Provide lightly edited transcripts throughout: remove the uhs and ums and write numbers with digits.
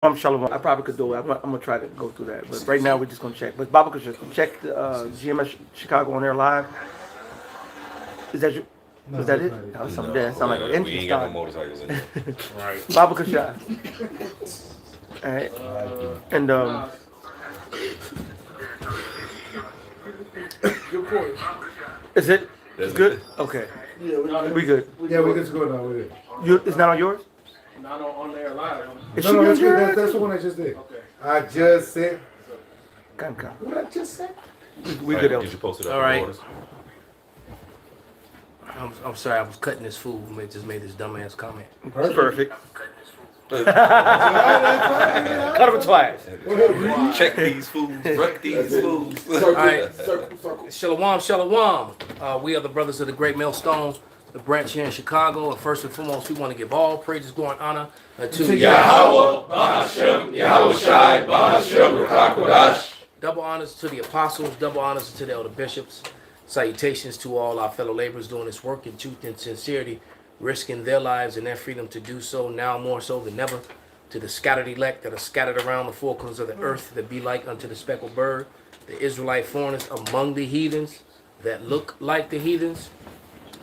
Shalom. I probably could do it. I'm gonna try to go through that, but right now we're just gonna check. But Baba could just check the GMS Chicago on there live. Is that you? No, Was that that's it? not it. That was something that sound like an We engine ain't got no start. motorcycles in there. Right. Baba could shot. All right, and Good point. is it? That's It's good. Okay, Yeah, we good. Yeah, we good to go now with it. It's not on yours. Not on there live. It No, should no, be on that's good. yours. That's the one I just did. Okay. I just said. Come. What I just said? We All good. right, did you post it up? All on right. Waters? I'm sorry, I was cutting this food and just made this dumbass comment. Perfect. Cut Cut him twice. Check these fools. Wreck these fools. Circle, right. circle. Shalom, shalom. We are the brothers of the Great Millstone, the branch here in Chicago. And first and foremost, we want to give all praises, glory, and honor unto Yahweh, Bahashem, Yahweh Shai, Bahashem, Rakakwadash. Double honors to the apostles, double honors to the elder bishops. Salutations to all our fellow laborers doing this work in truth and sincerity, risking their lives and their freedom to do so, now more so than ever. To the scattered elect that are scattered around the four corners of the earth, that be like unto the speckled bird, the Israelite foreigners among the heathens that look like the heathens,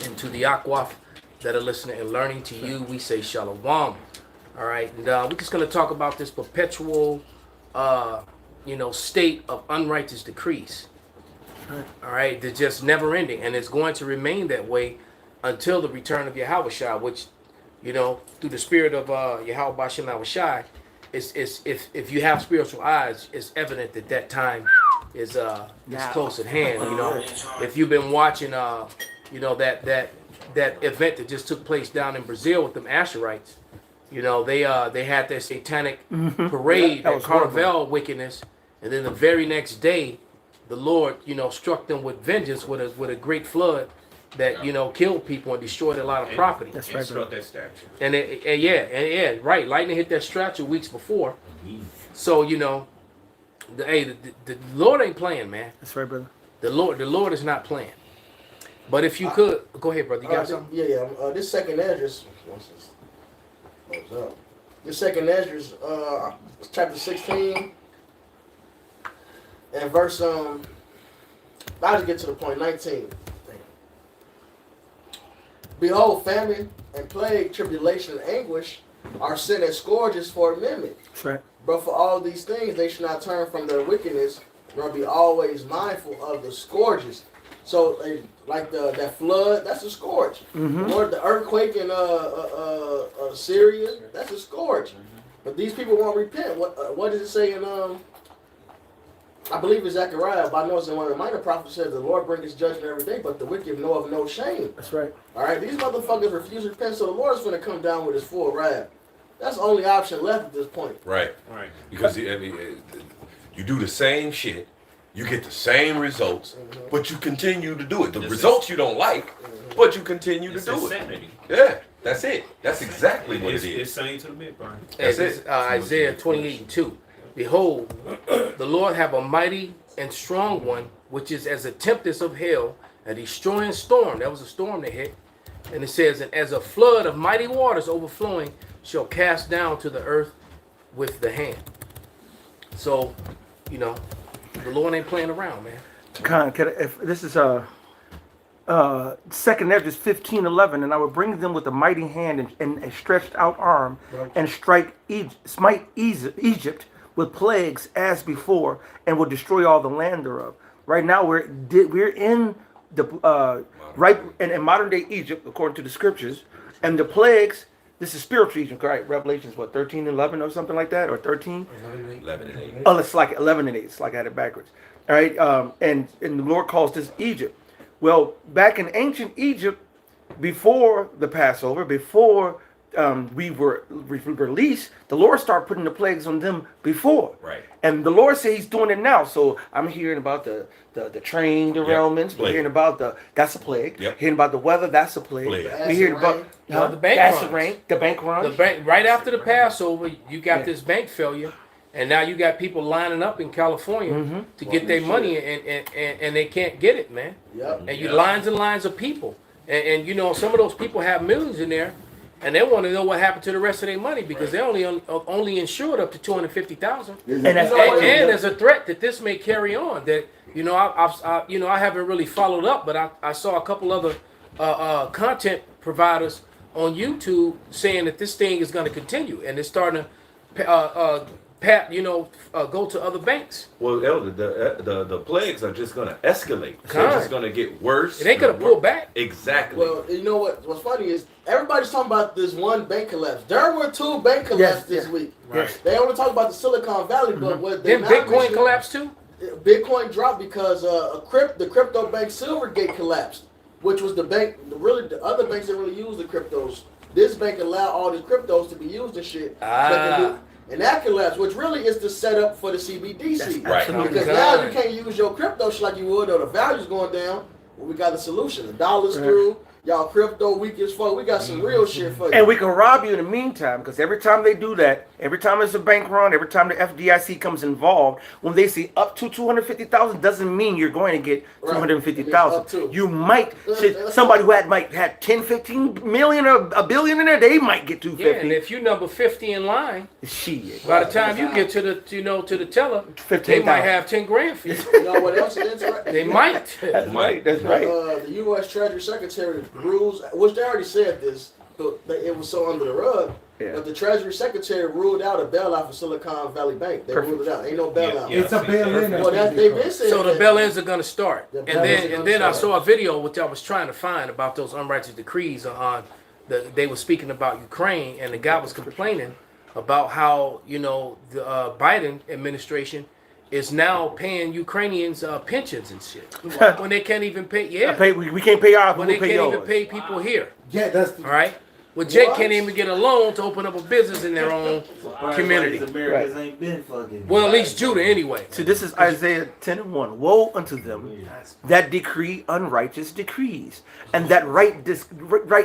and to the Akwaf that are listening and learning, to you we say shalom. All right, and we're just going to talk about this perpetual state of unrighteous decrees. All right, they're just never ending, and it's going to remain that way until the return of Yahweh Shai, which, through the spirit of Yahweh Bashem Yahweh Shai, it's if you have spiritual eyes, it's evident that that time is close at hand. If you've been watching, that event that just took place down in Brazil with them Asherites, they had their satanic parade, That that was carnival wickedness, and then the very next day, the Lord, struck them with vengeance with a great flood that killed people and destroyed a lot of property. That's right, bro. that statue. And right. Lightning hit that statue weeks before. So the Lord ain't playing, man. That's right, brother. The Lord is not playing. But if you could go ahead, brother. You got something? Yeah. This second Esdras, this second Esdras, chapter 16, and verse I'll just get to the point. 19. Behold, famine and plague, tribulation and anguish are sent as scourges for a minute. That's right. But for all these things, they should not turn from their wickedness, nor be always mindful of the scourges. So, like that flood, that's a scourge. Or the earthquake in Syria, that's a scourge. But these people won't repent. What does it say in I believe it's Zechariah, but I know it's in one of the minor prophets, says the Lord brings judgment every day, but the wicked know of no shame. That's right. All right, these motherfuckers refuse to repent, so the Lord's going to come down with his full wrath. That's the only option left at this point. Right. Right. Because you do the same shit, you get the same results, but you continue to do it. The results you don't like, but you continue to do it. Insanity. Yeah, that's it. That's exactly what it It's is. saying to the mid, Brian. That's It's, it. Isaiah 28:2. Behold, the Lord have a mighty and strong one, which is as a tempest of hell, a destroying storm. That was a storm that hit. And it says, and as a flood of mighty waters overflowing shall cast down to the earth with the hand. So, the Lord ain't playing around, man. If this is second Esdras 15:11, and I will bring them with a mighty hand and a stretched out arm, and smite Egypt with plagues as before, and will destroy all the land thereof. Right now we're in the in modern day Egypt according to the scriptures, and the plagues. This is spiritual Egypt, right? Revelations 13:11 or something like that, or 13. 11 and 8. Oh, it's like 11 and 8. It's like I had it backwards. All right, and the Lord calls this Egypt. Well, back in ancient Egypt, before the Passover, before we were released, the Lord started putting the plagues on them before. Right. And the Lord says He's doing it now. So I'm hearing about the train derailments. We're Plague. hearing about that's a plague. Yep. Hearing about the weather, that's a plague. Plague. We're hearing about The bank that's runs. the rain, the bank runs. Right after the Passover, you got this bank failure, and now you got people lining up in California to get their money, and they can't get it, man. Yep. And you lines and lines of people, and some of those people have millions in there, and they want to know what happened to the rest of their money because they're only insured up to $250,000. And that's And there's a threat that this may carry on. That I haven't really followed up, but I saw a couple other content providers on YouTube saying that this thing is going to continue, and it's starting to go to other banks. Well, Elder, the plagues are just going to escalate. They're just going to get worse. It ain't going to pull back. Exactly. Well, you know what's funny is everybody's talking about this one bank collapse. There were 2 bank collapses this week. Yes. They only talk about the Silicon Valley, but what they Then not Bitcoin mentioning- collapsed too. Bitcoin dropped because the crypto bank Silvergate collapsed, which was the bank. Really, the other banks that really use the cryptos. This bank allowed all these cryptos to be used and shit. And that collapsed, which really is the setup for the CBDC. Right. Because now you can't use your crypto shit like you would, or the value's going down. Well, we got a solution. The dollar's through. Y'all crypto weak as fuck. We got some real shit for you. And we can rob you in the meantime, because every time they do that, every time it's a bank run, every time the FDIC comes involved, when they say up to 250,000, doesn't mean you're going to get Right. 250,000. Up to. You might, somebody who might have 10, 15 million or a billion in there, they might get Yeah, and 250. if you number 50 in line, Shit. by the time you get to the to the teller, they 15,000. might have 10 grand for you. You know what else is interesting? They might. That's right. That's right. The U.S. Treasury Secretary rules, which they already said this, but it was so under the rug. Yeah. But the Treasury Secretary ruled out a bailout for Silicon Valley Bank. They Perfect. ruled it out. Ain't no bailout. It's a bail-in. Well, they've been saying So the that. bail-ins are going to start, The and bail-ins are then gonna I start. saw a video which I was trying to find about those unrighteous decrees on. They were speaking about Ukraine, and the guy was complaining about how the Biden administration is now paying Ukrainians pensions and shit when they can't even pay. Yeah, We can't pay ours, when we'll they pay can't yours. even pay people here. Yeah, that's All right. Well, Jake What? can't even get a loan to open up a business in their own community. Americans ain't been fucking. Well, at least Judah anyway. So this is Isaiah 10:1. Woe unto them that decree unrighteous decrees, and that right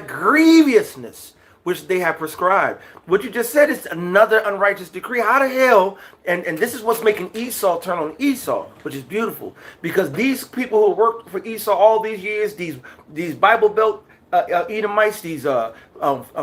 grievousness which they have prescribed. What you just said is another unrighteous decree. How the hell? And this is what's making Esau turn on Esau, which is beautiful, because these people who worked for Esau all these years, these Bible Belt Edomites, these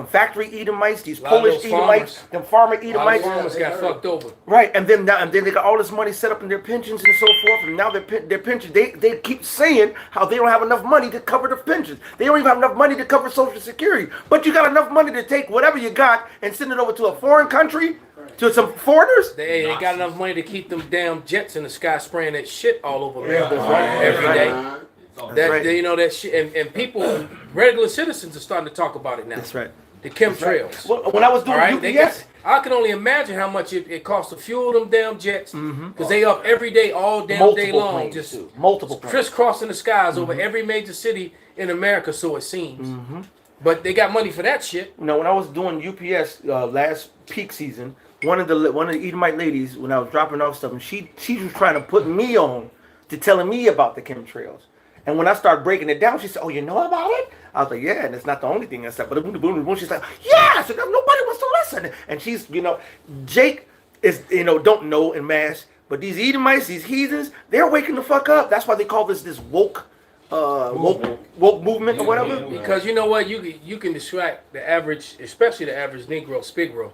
factory Edomites, these lot of Polish those Edomites, farmers. them farmer A lot of Edomites. farmers got fucked over. Right, and then they got all this money set up in their pensions and so forth, and now their pensions, they keep saying how they don't have enough money to cover the pensions. They don't even have enough money to cover Social Security. But you got enough money to take whatever you got and send it over to a foreign country, to some foreigners. They got enough money to keep them damn jets in the sky spraying that shit all over Yeah, America that's right. every That's day. Uh-huh. That right. that shit, and people, regular citizens are starting to talk about it now. That's right. The chemtrails. Well, when I was All doing right, UPS, I can only imagine how much it costs to fuel them damn jets because they up every day, all damn day multiple long, planes, just too. Multiple planes. crisscrossing the skies over every major city in America, so it seems. But they got money for that shit. You know, when I was doing UPS last peak season, one of the Edomite ladies, when I was dropping off stuff, and she was trying to put me on to telling me about the chemtrails. And when I started breaking it down, she said, "Oh, you know about it?" I was like, "Yeah," and it's not the only thing I said. But boom, boom, boom. She's like, "Yeah." I said, "Nobody wants to listen." And she's, Jake is, don't know in mass, but these Edomites, these heathens, they're waking the fuck up. That's why they call this woke movement or whatever. Because you know what, you can distract the average, especially the average Negro Spigro,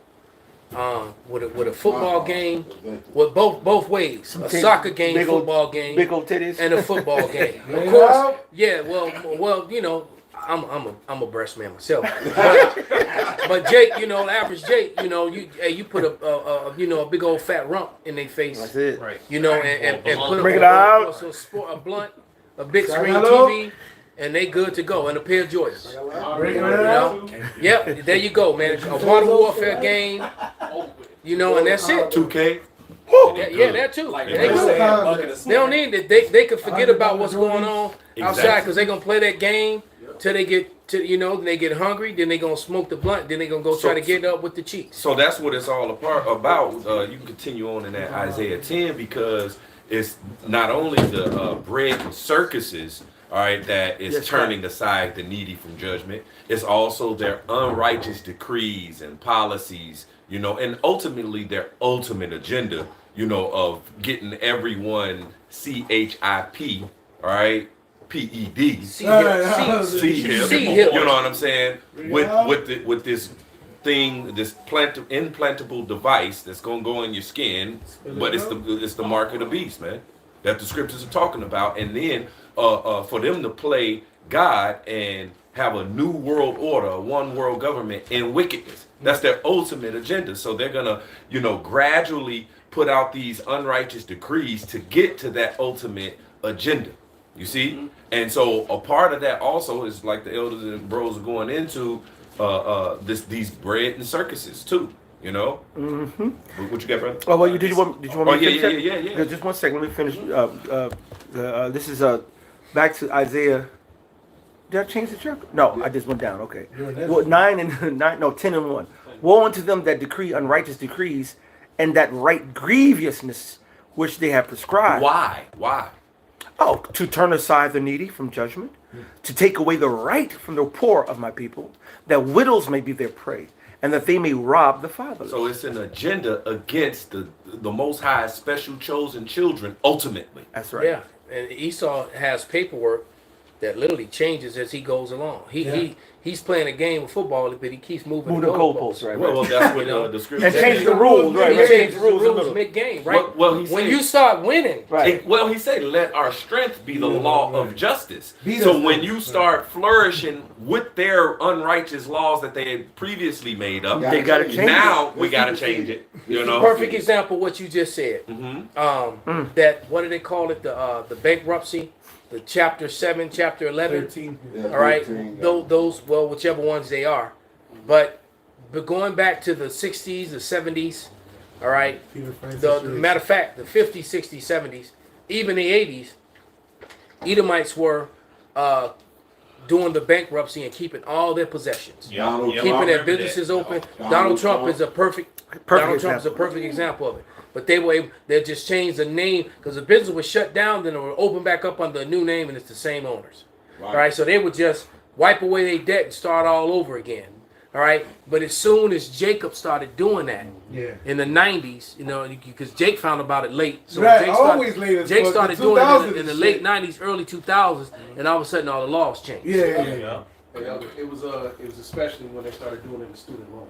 with a football game, with both ways, a soccer game, Big old- football game, Big old titties. and a football game. Of course, yeah. Well, I'm a breast man myself, but Jake, the average Jake, you put a big old fat rump in their face, That's it. Right. and put Bring it out. a blunt, a big screen Hello? TV, and they good to go, and a pair of Jordans. Bring it You out. know? Yep, there you go, man. A modern warfare game, and that's it. 2K. Yeah, that too. Like They they good. say, a bucket of They don't need it. They can forget about what's going on outside Exactly. because they're gonna play that game till they get to then they get hungry. Then they gonna smoke the blunt. Then they gonna go try to get up with the cheeks. So that's what it's all about. You can continue on in that Isaiah 10 because it's not only the bread and circuses, all right, that is Yes, turning aside the needy from judgment. It's also their unrighteous decrees and policies, and ultimately their ultimate agenda, of getting everyone CHIP, all right, PED. See him. See him. See him. You know what I'm saying? Yeah. With this thing, this implantable device that's gonna go in your skin, but it's the mark of the beast, man. That the scriptures are talking about, and then for them to play God and have a new world order, a one world government in wickedness. That's their ultimate agenda. So they're gonna, gradually put out these unrighteous decrees to get to that ultimate agenda. You see? And so a part of that also is like the elders and bros are going into these bread and circuses too. Mm-hmm. What you got, brother? Oh well, did you want me to finish that? Yeah. Just one second. Let me finish. This is back to Isaiah. Did I change the chapter? No, I just went down. Okay. Well, 10 and 1. Woe unto them that decree unrighteous decrees, and that write grievousness which they have prescribed. Why? Oh, to turn aside the needy from judgment, to take away the right from the poor of my people, that widows may be their prey, and that they may rob the fatherless. So it's an agenda against the Most High's special chosen children. Ultimately, That's right. Yeah, and Esau has paperwork that literally changes as he goes along. He's playing a game of football, but he keeps moving the goalposts. right? well, that's what the scripture And change says. the rules, right? He changed the in the rules middle. mid-game, right? Well, he when said- you start winning, Right. He said, "Let our strength be the law of justice." Be So the when strength. you start flourishing with their unrighteous laws that they had previously made up, They gotta change now we gotta change it. perfect example of what you just said. Mm-hmm. That what do they call it? The bankruptcy, the chapter 7, chapter 11. 13. All right, those whichever ones they are, but going back to the 60s, the 70s, all right. Peter Francis The Race. matter of fact, the 50s, 60s, 70s, even the 80s, Edomites were doing the bankruptcy and keeping all their possessions, keeping their businesses open. Donald Trump is a perfect example of it. But they just changed the name because the business was shut down, then it would open back up under a new name, and it's the same owners. All right, so they would just wipe away their debt and start all over again. All right, but as soon as Jacob started doing that in the 90s, because Jake found about it late. So Right, always late as Jake fuck. started The doing it 2000s in the and late shit. 90s, early 2000s, and all of a sudden all the laws changed. Yeah. It was especially when they started doing it in student loans.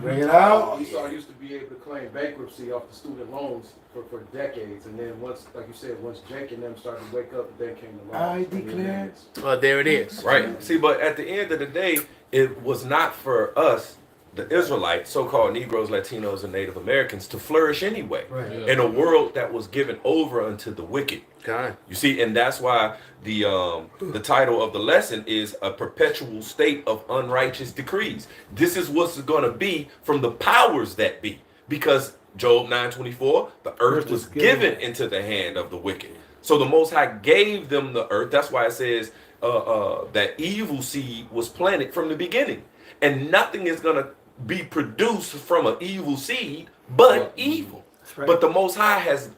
Bring it out. Esau used to be able to claim bankruptcy off the student loans for decades, and then once, like you said, once Jake and them started to wake up, then came the law. I declare. There it is. Right. See, but at the end of the day, it was not for us, the Israelites, so-called Negroes, Latinos, and Native Americans, to flourish anyway Right. in a world that was given over unto the wicked. God. You see, and that's why the title of the lesson is a perpetual state of unrighteous decrees. This is what's going to be from the powers that be, because Job 9:24, the earth was given into the hand of the wicked. So the Most High gave them the earth. That's why it says that evil seed was planted from the beginning, and nothing is going to be produced from an evil seed but evil. Right. But the Most High has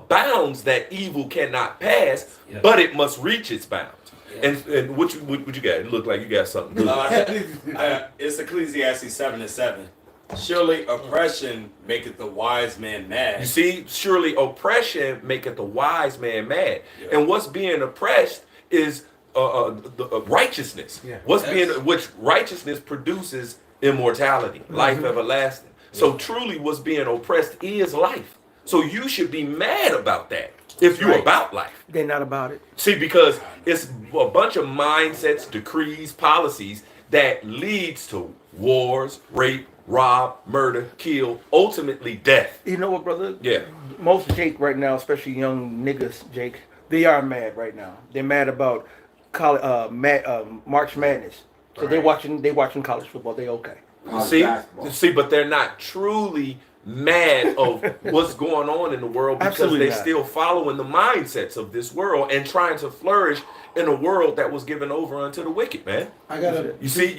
bounds that evil cannot pass, but it must reach its bounds. And what you got? It looked like you got something good. It's Ecclesiastes 7:7. Surely oppression maketh the wise man mad. You see, surely oppression maketh the wise man mad. And what's being oppressed is the righteousness. Which righteousness produces immortality, life everlasting. So truly what's being oppressed is life. So you should be mad about that if you're about life. They're not about it. See, because it's a bunch of mindsets, decrees, policies that leads to wars, rape, rob, murder, kill, ultimately death. You know what, brother? Yeah. Most Jake right now, especially young niggas, Jake, they are mad right now. They're mad about March Madness. So they watching college football. They okay. See, but they're not truly mad of what's going on in the world because Absolutely they're not. still following the mindsets of this world and trying to flourish in a world that was given over unto the wicked, man. I got it. You see,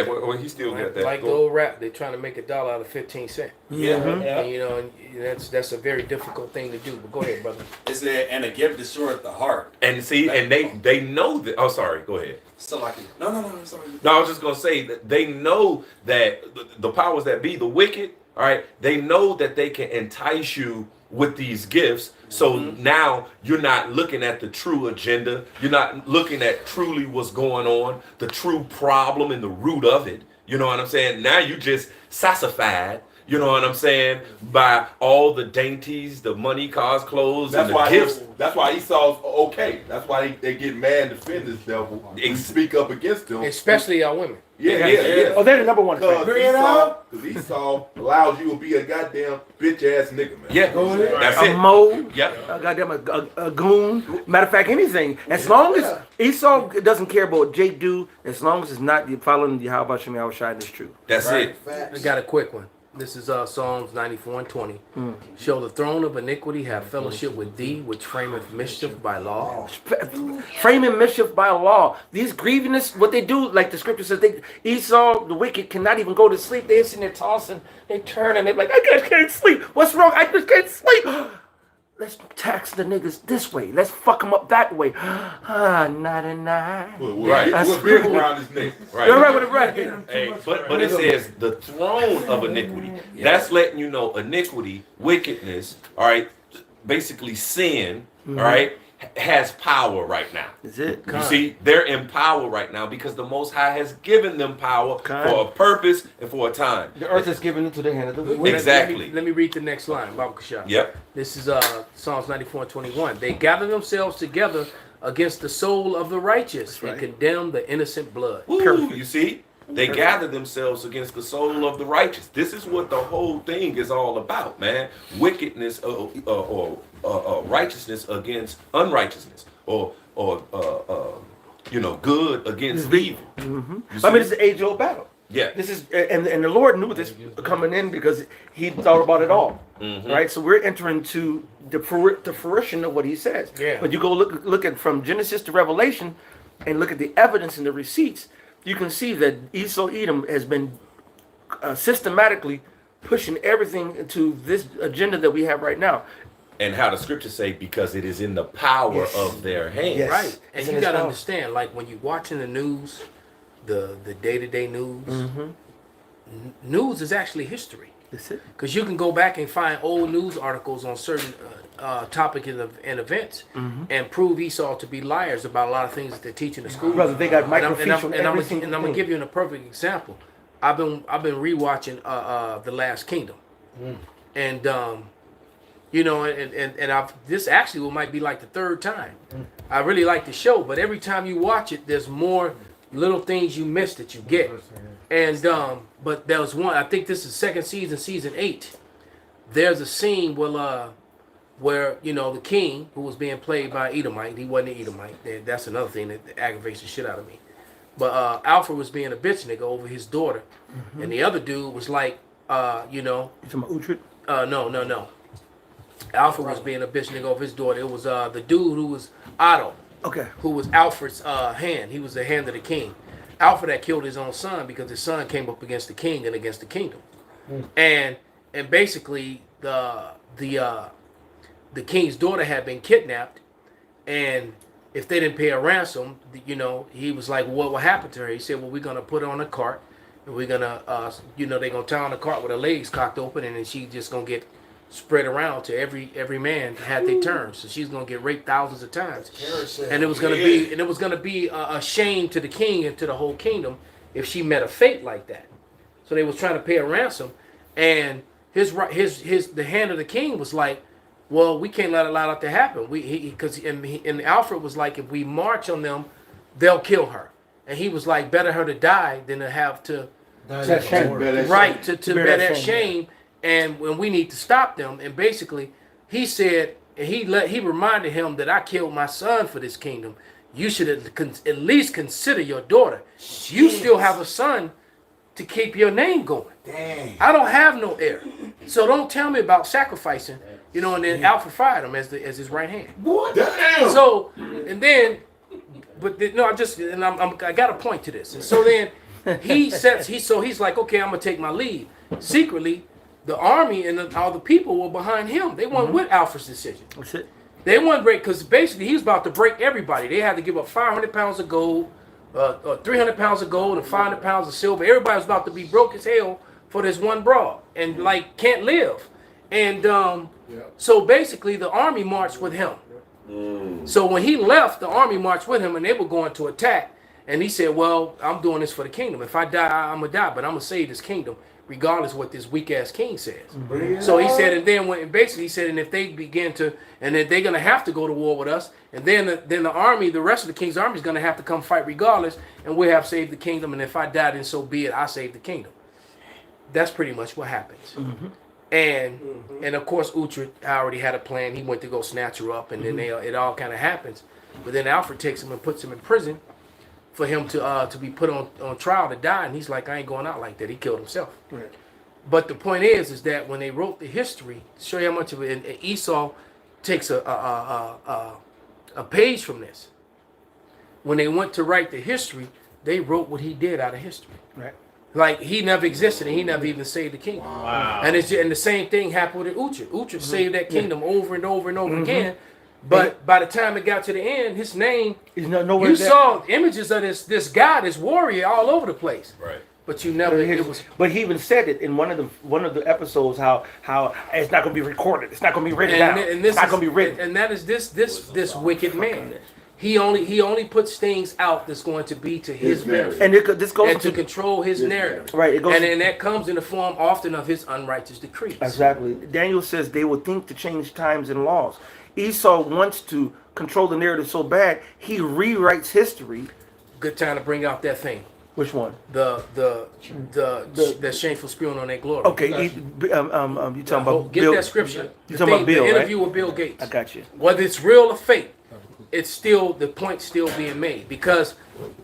well, he still got that. Like the old rap, they're trying to make $1 out of 15 cents. And, that's a very difficult thing to do. But go ahead, brother. It's and a gift destroyeth the heart. And see, and they know that. Oh, sorry. Go ahead. So like no, sorry. No, I was just gonna say that they know that the powers that be, the wicked, All right, they know that they can entice you with these gifts. So now you're not looking at the true agenda. You're not looking at truly what's going on, the true problem and the root of it. You know what I'm saying? Now you just sassified. You know what I'm saying? By all the dainties, the money, cars, clothes, That's and the why gifts. That's why Esau's okay. That's why they get mad and defend this devil and speak up against him. Especially our women. Yeah. Oh, they're the number one fan. Because Esau allows you to be a goddamn bitch ass nigga, man. Yeah, that's A it. mole, Yep. a goon. Matter of fact, anything. As long as Esau doesn't care about what Jake do, as long as it's not following the how about Shemi Awashai, it's true. That's it. I got a quick one. This is Psalms 94 and 20. Shall the throne of iniquity have fellowship with thee, which frameth mischief by law? Framing mischief by law. These grievousness, what they do, like the scripture says, Esau, the wicked, cannot even go to sleep. They're sitting there tossing, they turn, and they're like, I just can't sleep. What's wrong? I just can't sleep. Let's tax the niggas this way. Let's fuck them up that way. Not a night. Right. What's big around his neck? Right. You're right with it, right. Hey, but it says the throne of iniquity. That's letting you know iniquity, wickedness, all right, basically sin, all right, has power right now. Is it? You see, they're in power right now because the Most High has given them power for a purpose and for a time. The earth is given into the hand of the wicked. Exactly. Let me read the next line, Baba Kashab. Yep. This is Psalms 94 and 21. They gather themselves together against the soul of the righteous and condemn the innocent blood. Ooh, you see? They gather themselves against the soul of the righteous. This is what the whole thing is all about, man. Wickedness or righteousness against unrighteousness, or good against evil. I mean, it's an age-old battle. Yeah. This is, and the Lord knew this coming in because He thought about it all, right? So we're entering to the fruition of what He says. Yeah. But you go look at from Genesis to Revelation, and look at the evidence and the receipts. You can see that Esau Edom has been systematically pushing everything into this agenda that we have right now. And how the scriptures say, because it is in the power of their hands. Yes. Right. And It's in you his got to power. understand, like when you're watching the news, the day-to-day news, news is actually history. That's it. Because you can go back and find old news articles on certain topics and events and prove Esau to be liars about a lot of things that they teach in the school. Brother, they got And I'm microfiche on every single going to thing. give you a perfect example. I've been rewatching The Last Kingdom, and I've this actually might be like the third time. I really like the show, but every time you watch it, there's more little things you miss that you get. And but there was one. I think this is second season, season 8. There's a scene where the king, who was being played by Edomite, he wasn't an Edomite. That's another thing that aggravates the shit out of me. But Alfred was being a bitch nigga over his daughter, and the other dude was like, You talking about Uhtred? no. Alfred was being a bitch nigga over his daughter. It was the dude who was Otto, Okay. who was Alfred's hand. He was the hand of the king. Alfred had killed his own son because his son came up against the king and against the kingdom. And basically the king's daughter had been kidnapped, and if they didn't pay a ransom, he was like, well, what happened to her? He said, well, we're gonna put her on a cart, and we're gonna they're gonna tie on the cart with her legs cocked open, and then she's just gonna get spread around to every man had their turn. So she's gonna get raped thousands of times, and it was gonna be a shame to the king and to the whole kingdom if she met a fate like that. So they was trying to pay a ransom, and the hand of the king was like, well, we can't allow that to happen. And Alfred was like, if we march on them, they'll kill her. And he was like, better her to die than to have to bear that shame. And when we need to stop them. And basically, he said, and he reminded him that I killed my son for this kingdom. You should at least consider your daughter. You still have a son to keep your name going. Dang. I don't have no heir. So don't tell me about sacrificing, and then Alfred fired him as his right hand. What? Damn. So, and then, I got a point to this. And so then he's like, okay, I'm gonna take my leave. Secretly, the army and all the people were behind him. They weren't with Alfred's decision. That's it. They weren't break because basically he was about to break everybody. They had to give up 500 pounds of gold, 300 pounds of gold, and 500 pounds of silver. Everybody was about to be broke as hell for this one broad and like can't live. And so basically the army marched with him. So when he left, the army marched with him and they were going to attack. And he said, well, I'm doing this for the kingdom. If I die, I'm going to die, but I'm going to save this kingdom regardless of what this weak-ass king says. So he said, and then when basically he said, and if they begin to, and then they're going to have to go to war with us, and then the army, the rest of the king's army is going to have to come fight regardless, and we'll have saved the kingdom, and if I die, then so be it, I saved the kingdom. That's pretty much what happens. And of course, Uhtred already had a plan. He went to go snatch her up, and then it all kind of happens. But then Alfred takes him and puts him in prison for him to be put on trial to die, and he's like, I ain't going out like that. He killed himself. Right. But the point is that when they wrote the history, to show you how much of it, and Esau takes a page from this. When they went to write the history, they wrote what he did out of history. Right. Like he never existed, and he never even saved the kingdom. Wow. And the same thing happened with Uhtred. Uhtred saved that kingdom over and over and over again. But by the time it got to the end, his name, you saw images of this guy, this warrior, all over the place. Right. But you never. But he even said it in one of the episodes how it's not going to be recorded. It's not going to be written down. It's not going to be written. And that is this wicked man. He only puts things out that's going to be to his benefit. And this goes to control his narrative. Right. It goes and that comes in the form often of his unrighteous decrees. Exactly. Daniel says they will think to change times and laws. Esau wants to control the narrative so bad, he rewrites history. Good time to bring out that thing. Which one? The shameful spewing on their glory. Okay, you talking about Get Bill? that scripture. You talking about Bill, the interview right? with Bill Gates. I got you. Whether it's real or fake, it's still the point's still being made, because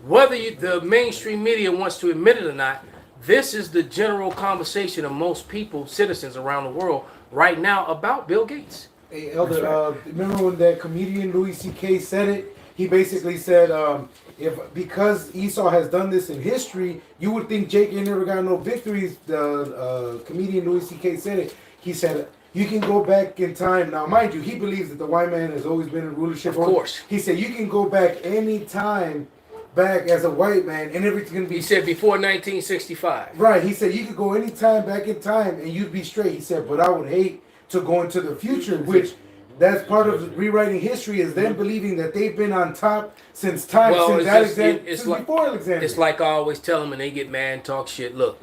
whether the mainstream media wants to admit it or not, this is the general conversation of most people, citizens around the world right now about Bill Gates. Hey, Elder, remember when that comedian Louis C.K. said it? He basically said, because Esau has done this in history, you would think Jake ain't never got no victories. The comedian Louis C.K. said it. He said, you can go back in time. Now, mind you, he believes that the white man has always been in rulership. Of course. He said, you can go back any time back as a white man and everything's going to be... He said before 1965. Right. He said, you could go any time back in time and you'd be straight. He said, but I would hate to go into the future, which that's part of rewriting history, is them believing that they've been on top since time, since Alexander, before Alexander. It's like I always tell them, and they get mad and talk shit. Look,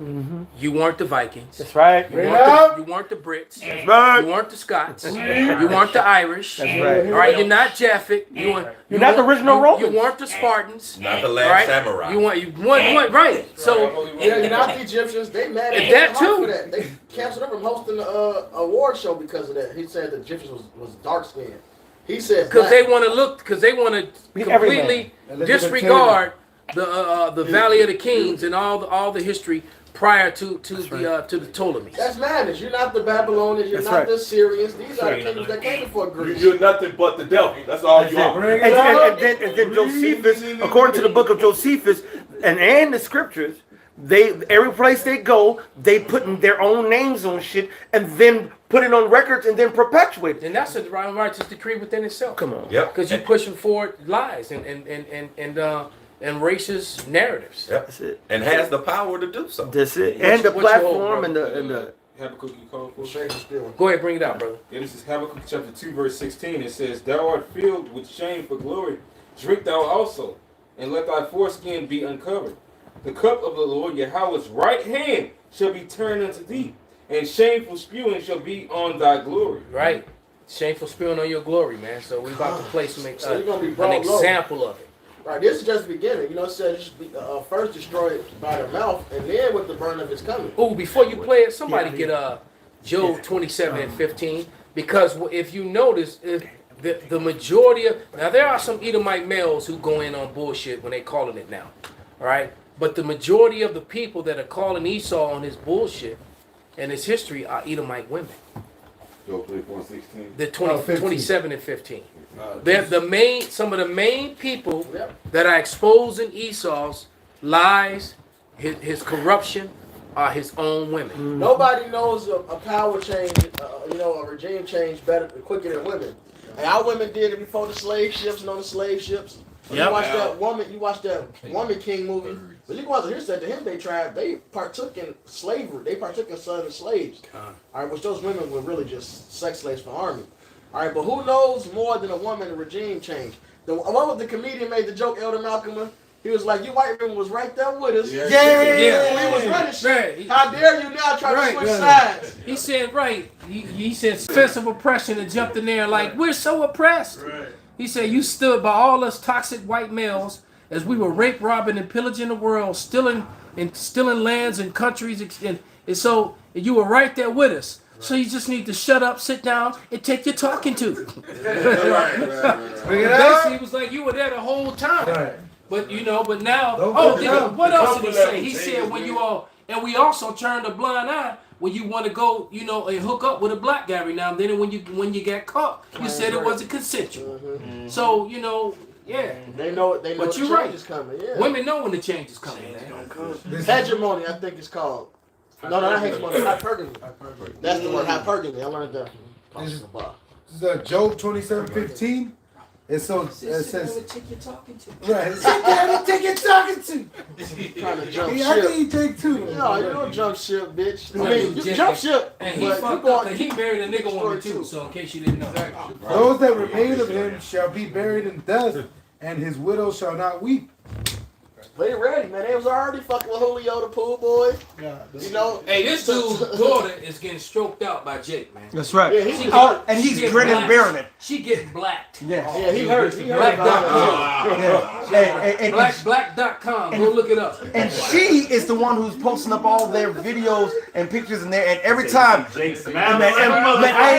you weren't the Vikings. That's right. You weren't the Brits. That's right. You weren't the Scots. You weren't the Irish. That's right. All right, you're not Japhet. You're not the original Romans. You weren't the Spartans. Not the last samurai. You weren't right. So you're not the Egyptians. They mad at that too. For that. They canceled him from hosting a award show because of that. He said the Egyptians was dark skinned. He said because they want to completely disregard the Valley of the Kings and all the history prior to the Ptolemies. That's madness. You're not the Babylonians. You're not the Syrians. These are the kingdoms that came before Greece. You're nothing but the devil. That's all you are. And then Josephus, according to the book of Josephus, and the scriptures, every place they go, they put in their own names on shit and then put it on records and then perpetuate it. And that's a righteous decree within itself. Come on. Yep. Because you're pushing forward lies and racist narratives. Yep. That's it. And has the power to do so. That's it. And the platform and the Habakkuk, you call for? Go ahead, bring it out, brother. Yeah, this is Habakkuk chapter 2, verse 16. It says, Thou art filled with shame for glory. Drink thou also, and let thy foreskin be uncovered. The cup of the Lord Yahweh's right hand shall be turned unto thee, and shameful spewing shall be on thy glory. Right. Shameful spewing on your glory, man. So we're about to place an brought example of it. Right, this is just the beginning. You know, it says you should be first destroyed by the mouth, and then with the burn of his coming. Oh, before you play it, somebody get Job 27 and 15, because if you notice, the majority of now there are some Edomite males who go in on bullshit when they calling it now, all right. But the majority of the people that are calling Esau on his bullshit and his history are Edomite women. Job 34:16. The 27 and 15. They're some of the main people that are exposing Esau's lies, his corruption, are his own women. Nobody knows a power change, a regime change quicker than women. And our women did it before the slave ships and on the slave ships. Yep. You watch that Woman King movie. But you go out here said to him they partook in slavery. They partook in selling slaves. All right, which those women were really just sex slaves for the army. All right, but who knows more than a woman in regime change? What was the comedian made the joke, Elder Malcolm? He was like, you white women was right there with us. Yeah. We was running shit. How dare you now try to switch sides? He said, he said, sense of oppression and jumped in there like, we're so oppressed. Right. He said, you stood by all us toxic white males as we were rape, robbing, and pillaging the world, stealing lands and countries. And so you were right there with us. So you just need to shut up, sit down, and take your talking to. Basically, he was like, you were there the whole time. Right. But now, what else did he say? He said when you all, and we also turned a blind eye when you want to go, and hook up with a black guy every now and then, and when you got caught, you said it wasn't consensual. Mm-hmm. So yeah. They know but the you're right. Is coming. Yeah. Women know when the change is coming. Man. Hegemony, I think it's called. No, not hegemony. Hypergamy. That's the word. Hypergamy. I learned that. This is Job 27:15. And so it says, take your talking to. Right. Sit down and take your talking to. Trying to jump ship. I think you take two. No, you don't jump ship, bitch. I mean, you jump ship. And he fucked up. And he married a nigga woman too. So in case you didn't know. Those that remain of him shall be buried in dust, and his widow shall not weep. They ready, man. They was already fucking with Julio the pool boy. Yeah, hey, this dude's daughter is getting stroked out by Jake, man. That's right. Yeah, and he's grinning and bearing it. She getting blacked. Yeah. Yeah, he hurt. Black.com. Go look it up. And she is the one who's posting up all their videos and pictures in there. And every time, I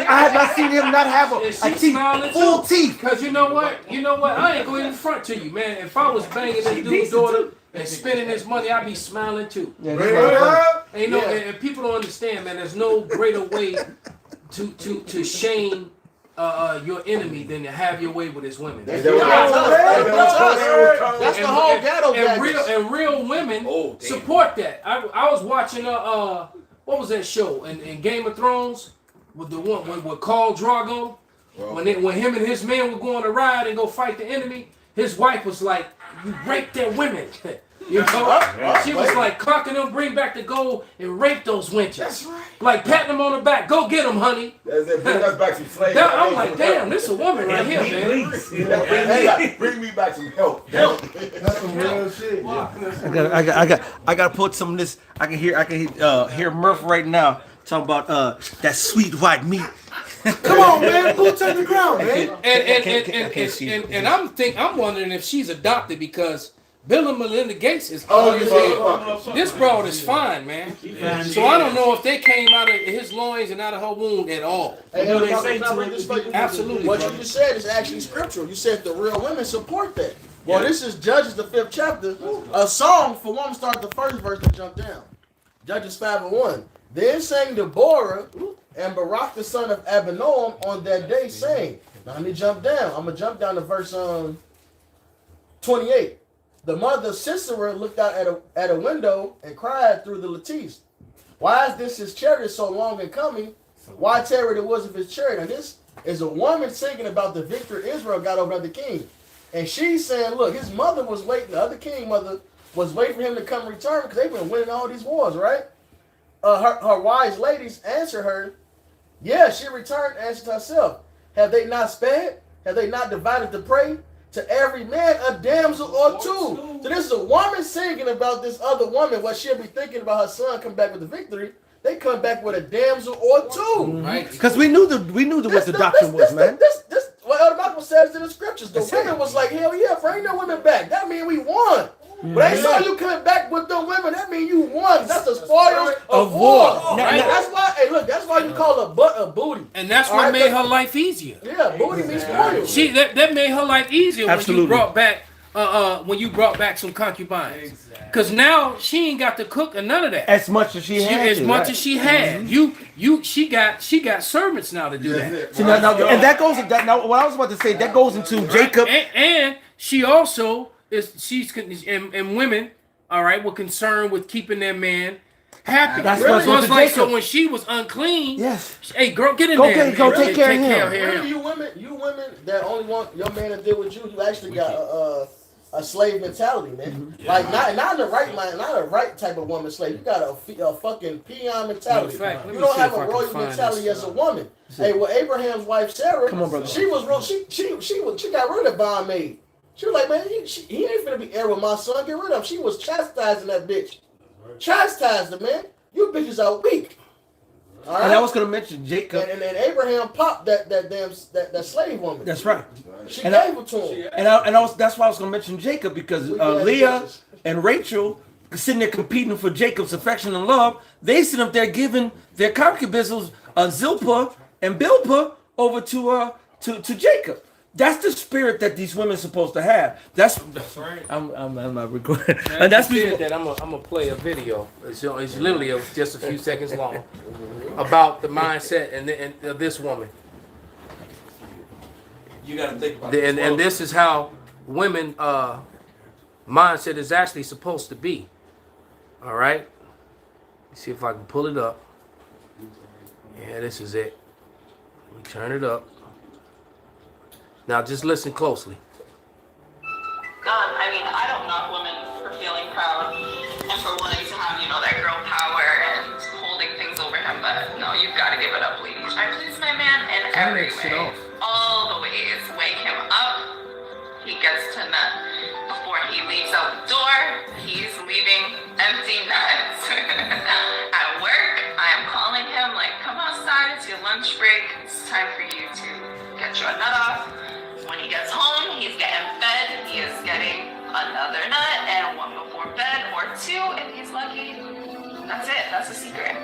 have not seen him not have a teeth, full teeth. Because you know what? I ain't going in front to you, man. If I was banging this dude's daughter and spending this money, I'd be smiling too. And people don't understand, man. There's no greater way to shame your enemy than to have your way with his women. That's the whole ghetto. And real women support that. I was watching what was that show in Game of Thrones with the one with Khal Drogo when him and his men were going to ride and go fight the enemy. His wife was like, "You rape their women." She was like, clocking them, bring back the gold, and rape those wenches. That's right. Like patting them on the back, go get them, honey. That's it. Bring us back some slaves. I'm like, damn, this a woman right here, man. Bring me back some help. That's some real shit. I got to put some of this. I can hear Murph right now talking about that sweet white meat. Come on, man, boots on the ground, man. And I'm wondering if she's adopted because Bill and Melinda Gates is this broad is fine, man. So I don't know if they came out of his loins and out of her womb at all. Absolutely. What you just said is actually scriptural. You said the real women support that. Well, this is Judges, the 5th chapter. A song for one start the first verse and jump down. Judges 5:1. Then sang Deborah and Barak the son of Abinoam on that day, saying, now let me jump down. I'm going to jump down to verse 28. The mother of Sisera looked out at a window and cried through the lattice, why is his chariot so long in coming? Why tarry the woods of his chariot? And this is a woman singing about the victory Israel got over the king. And she's saying, look, his mother was waiting, the other king mother was waiting for him to come return because they've been winning all these wars, right? Her wise ladies answer her, yeah, she returned and answered herself. Have they not spared? Have they not divided the prey? To every man a damsel or two. So this is a woman singing about this other woman, what she'll be thinking about her son come back with the victory. They come back with a damsel or two. Right. Because we knew what the doctrine was, man. This what Elder Malcolm says in the scriptures. The women was like, hell yeah, bring the women back. That means we won. But they saw you coming back with them women. That means you won. That's the spoils of war. Right? That's why. Hey, look. That's why you call a butt a booty. And that's what made her life easier. Yeah, booty means spoils. That made her life easier when you brought back some concubines. Because now she ain't got to cook or none of that. As much as she had. As she had. She got servants now to do that. So now, and that goes. Now, what I was about to say, that goes into Jacob. And she also. And women, all right, were concerned with keeping their man happy. That's so it's like so when she was unclean. Yes. Hey, girl, get in there. Go take care of him. You women that only want your man to deal with you, you actually got a slave mentality, man. Like not the right line, not a right type of woman slave. You got a fucking peon mentality. Fact, You don't have a royal mentality as a woman. Hey, well, Abraham's wife Sarah, Come on, brother. she was real. She got rid of bondmaid. She was like, man, he ain't finna be heir with my son. Get rid of him. She was chastising that bitch. Chastised her, man. You bitches are weak. All right? And I was gonna mention Jacob. And Abraham popped that slave woman. That's right. She And gave it to him. That's why I was gonna mention Jacob, because Leah and Rachel sitting there competing for Jacob's affection and love. They sit up there giving their concubines Zilpah and Bilpah over to Jacob. That's the spirit that these women are supposed to have. That's right. I'm not recording. And that's that I'm gonna play a video. It's literally just a few seconds long about the mindset and of this woman. You gotta think about And this is how women mindset is actually supposed to be. All right. Let's see if I can pull it up. Yeah, this is it. We turn it up. Now just listen closely. I mean, I don't knock women for feeling proud and for wanting to have, that girl power and holding things over him, but no, you've got to give it up, ladies. I please my man in every way. All the ways. Wake him up. He gets to nut. Before he leaves out the door, he's leaving empty nuts. At work, I am calling him like, come outside, it's your lunch break. It's time for you to get your nut off. When he gets home, he's getting fed. He is getting another nut and one before bed, or two if he's lucky. That's it. That's the secret.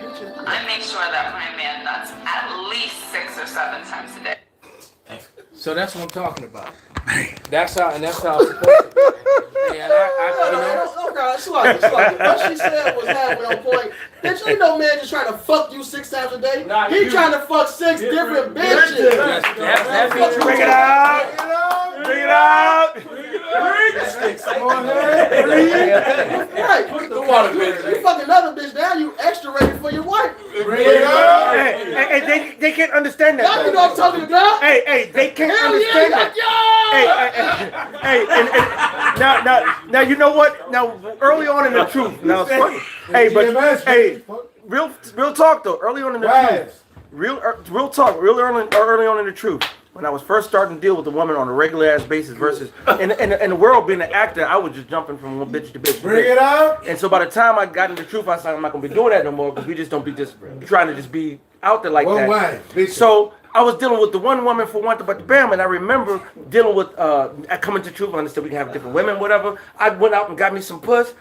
I make sure that my man nuts at least 6 or 7 times a day. So that's what I'm talking about. That's how it's supposed to be. Yeah, Oh God, it's like what she said was halfway on point. Bitch, ain't no man just trying to fuck you 6 times a day. He trying to fuck 6 different bitches. Bring it out. Bring it out. Right. the water, bitch. You fuck another bitch down, you extra rated for your wife. Bring it out. Hey, they can't understand that. Y'all know what I'm talking about? Hey, they can't understand that. Hey, now you know what? Now early on in the truth. Now it's funny. Hey, real talk though. Early on in the truth. Real talk. Early on in the truth. When I was first starting to deal with a woman on a regular ass basis versus in the world being an actor, I was just jumping from one bitch to bitch. Bring it out. And so by the time I got into the truth, I said I'm not gonna be doing that no more, because we just don't be just trying to just be out there like that. So I was dealing with the one woman for one, but the bam, and I remember dealing with coming to truth. I understood we can have different women, whatever. I went out and got me some puss.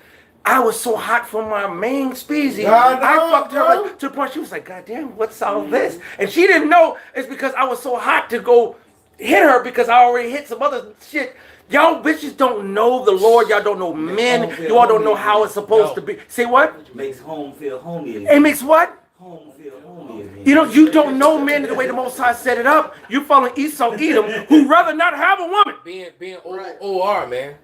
I was so hot for my main speezy. I fucked her like, to the point she was like, God damn, what's all this? And she didn't know it's because I was so hot to go hit her, because I already hit some other shit. Y'all bitches don't know the Lord. Y'all don't know men. You all don't know how it's supposed to be. Say what? It makes home feel homey again. It makes what? Home feel homey again. You don't know men the way the Most High set it up. You following Esau, Edom, who rather not have a woman. Being OR, man.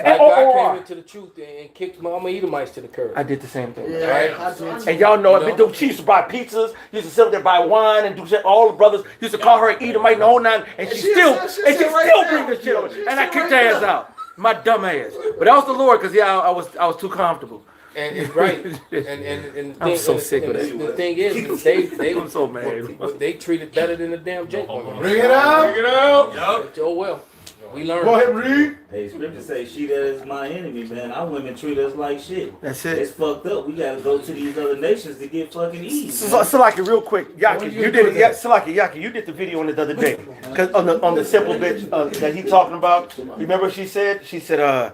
I came into the truth and kicked my Edomites to the curb. I did the same thing. Yeah, right? And y'all know, she used to buy pizzas, used to sit up there buy wine and do shit. All the brothers used to call her an Edomite and the whole nine, and she still bring this shit over. And I kicked her ass out. My dumb ass. But that was the Lord, because I was too comfortable. And it's right. And I'm so sick of it. The thing is, they I'm so mad. They treat it better than the damn Jake woman. Bring it out. Bring it out. Yup. Oh well. We learned. Go ahead, read. Hey, scripture say she that is my enemy, man. Our women treat us like shit. That's it. It's fucked up. We gotta go to these other nations to get fucking easy. Salaki, real quick, Yaki, you did it. Yeah, Salaki, Yaki, you did the video on it the other day, cause on the simple bitch that he talking about. Remember what she said? She said,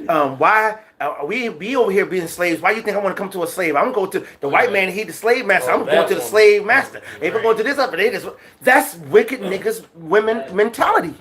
why? We be over here being slaves. Why you think I want to come to a slave? I'm going to the white man. He the slave master. I'm going to the slave master. If I'm going to this up, that's wicked niggas women mentality.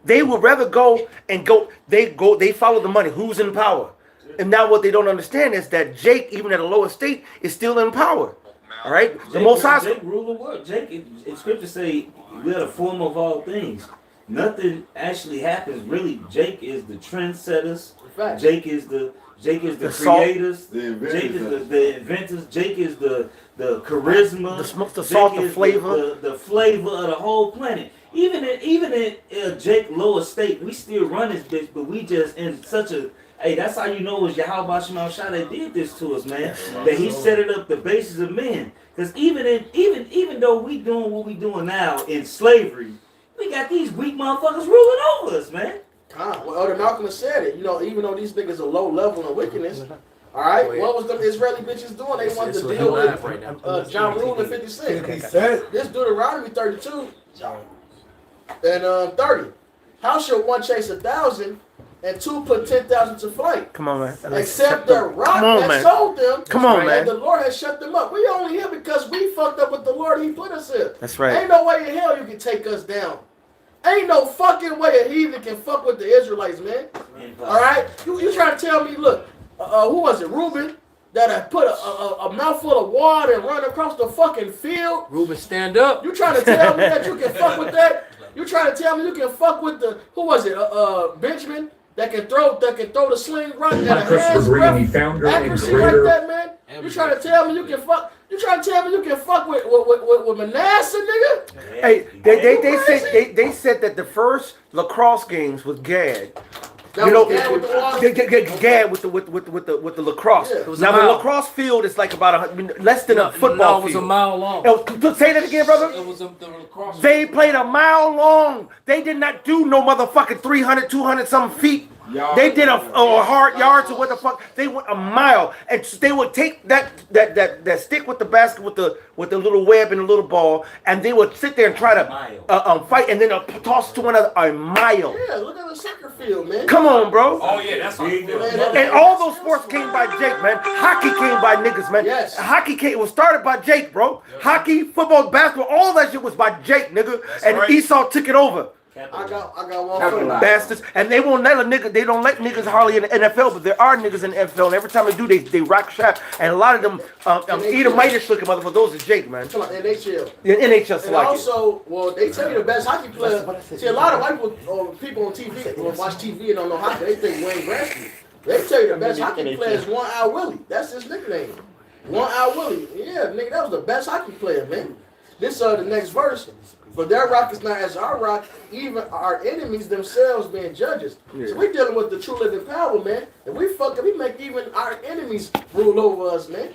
They would rather go. They follow the money. Who's in power? And now what they don't understand is that Jake, even at a lower state, is still in power. All right, the Most High. Jake rule the world. Jake, in scripture say, we are the form of all things. Nothing actually happens. Really, Jake is the trendsetters. Jake is the creators. Jake is the inventors. Jake is the charisma. The salt, the flavor. The flavor of the whole planet. Even in Jake low estate, we still run this bitch, but we just in such a. Hey, that's how you know it's Yahweh Shema Shah that did this to us, man. That he set it up the basis of men. Because even though we doing what we doing now in slavery, we got these weak motherfuckers ruling over us, man. Well, Elder Malcolm has said it. You know, even though these niggas are low level of wickedness, all right, what was them Israeli bitches doing? They wanted to deal with John Rule in 56. This Deuteronomy 32 and 30. How shall one chase 1,000 and two put 10,000 to flight? Come on, man. Except the rock that sold them. Come on, man. And the Lord has shut them up. We only here because we fucked up with the Lord. He put us here. That's right. Ain't no way in hell you can take us down. Ain't no fucking way a heathen can fuck with the Israelites, man. All right? You trying to tell me, look, who was it? Reuben, that put a mouthful of water and run across the fucking field? Reuben, stand up. You trying to tell me that you can fuck with that? You trying to tell me you can fuck with the, who was it? Benjamin, that can throw the sling right at a hand's breadth accuracy like that, man? You trying to tell me you can fuck? You trying to tell me you can fuck with Manasseh, nigga? Hey, they said that the first lacrosse games was Gad. That You know, Gad with the Gad with the lacrosse. Yeah. Now the lacrosse field is like about less than a football it was field. a mile long. Say that again, brother. It was the lacrosse. They played a mile long. They did not do no motherfucking 300, 200 something feet. They did a hard yards or what the fuck. They went a mile, and they would take that stick with the basket with the little web and the little ball, and they would sit there and try to fight, and then toss to one another a mile. Yeah, look at the soccer field, man. Come on, bro. Oh yeah, that's what And all those sports came by Jake, man. Hockey came by niggas, man. Yes. Hockey was started by Jake, bro. Yep. Hockey, football, basketball, all that shit was by Jake, nigga. That's and right. Esau took it over. I got one for you. Bastards. And they won't let a nigga, they don't let niggas hardly in the NFL, but there are niggas in the NFL, and every time they do, they rock shot. And a lot of them, Edomitish looking motherfuckers, those are Jake, man. Come on, NHL. Yeah, NHL And like also, well, they tell you the best hockey player. See, a lot of white people on TV, watch TV and don't know hockey, they think Wayne Gretzky. They tell you the best hockey player is One Eye Willie. That's his nickname. One Eye Willie. Yeah, nigga, that was the best hockey player, man. This the next verse. For their rock is not as our rock, even our enemies themselves being judges. Yeah. So we're dealing with the true living power, man. If we fuck up, we make even our enemies rule over us, man.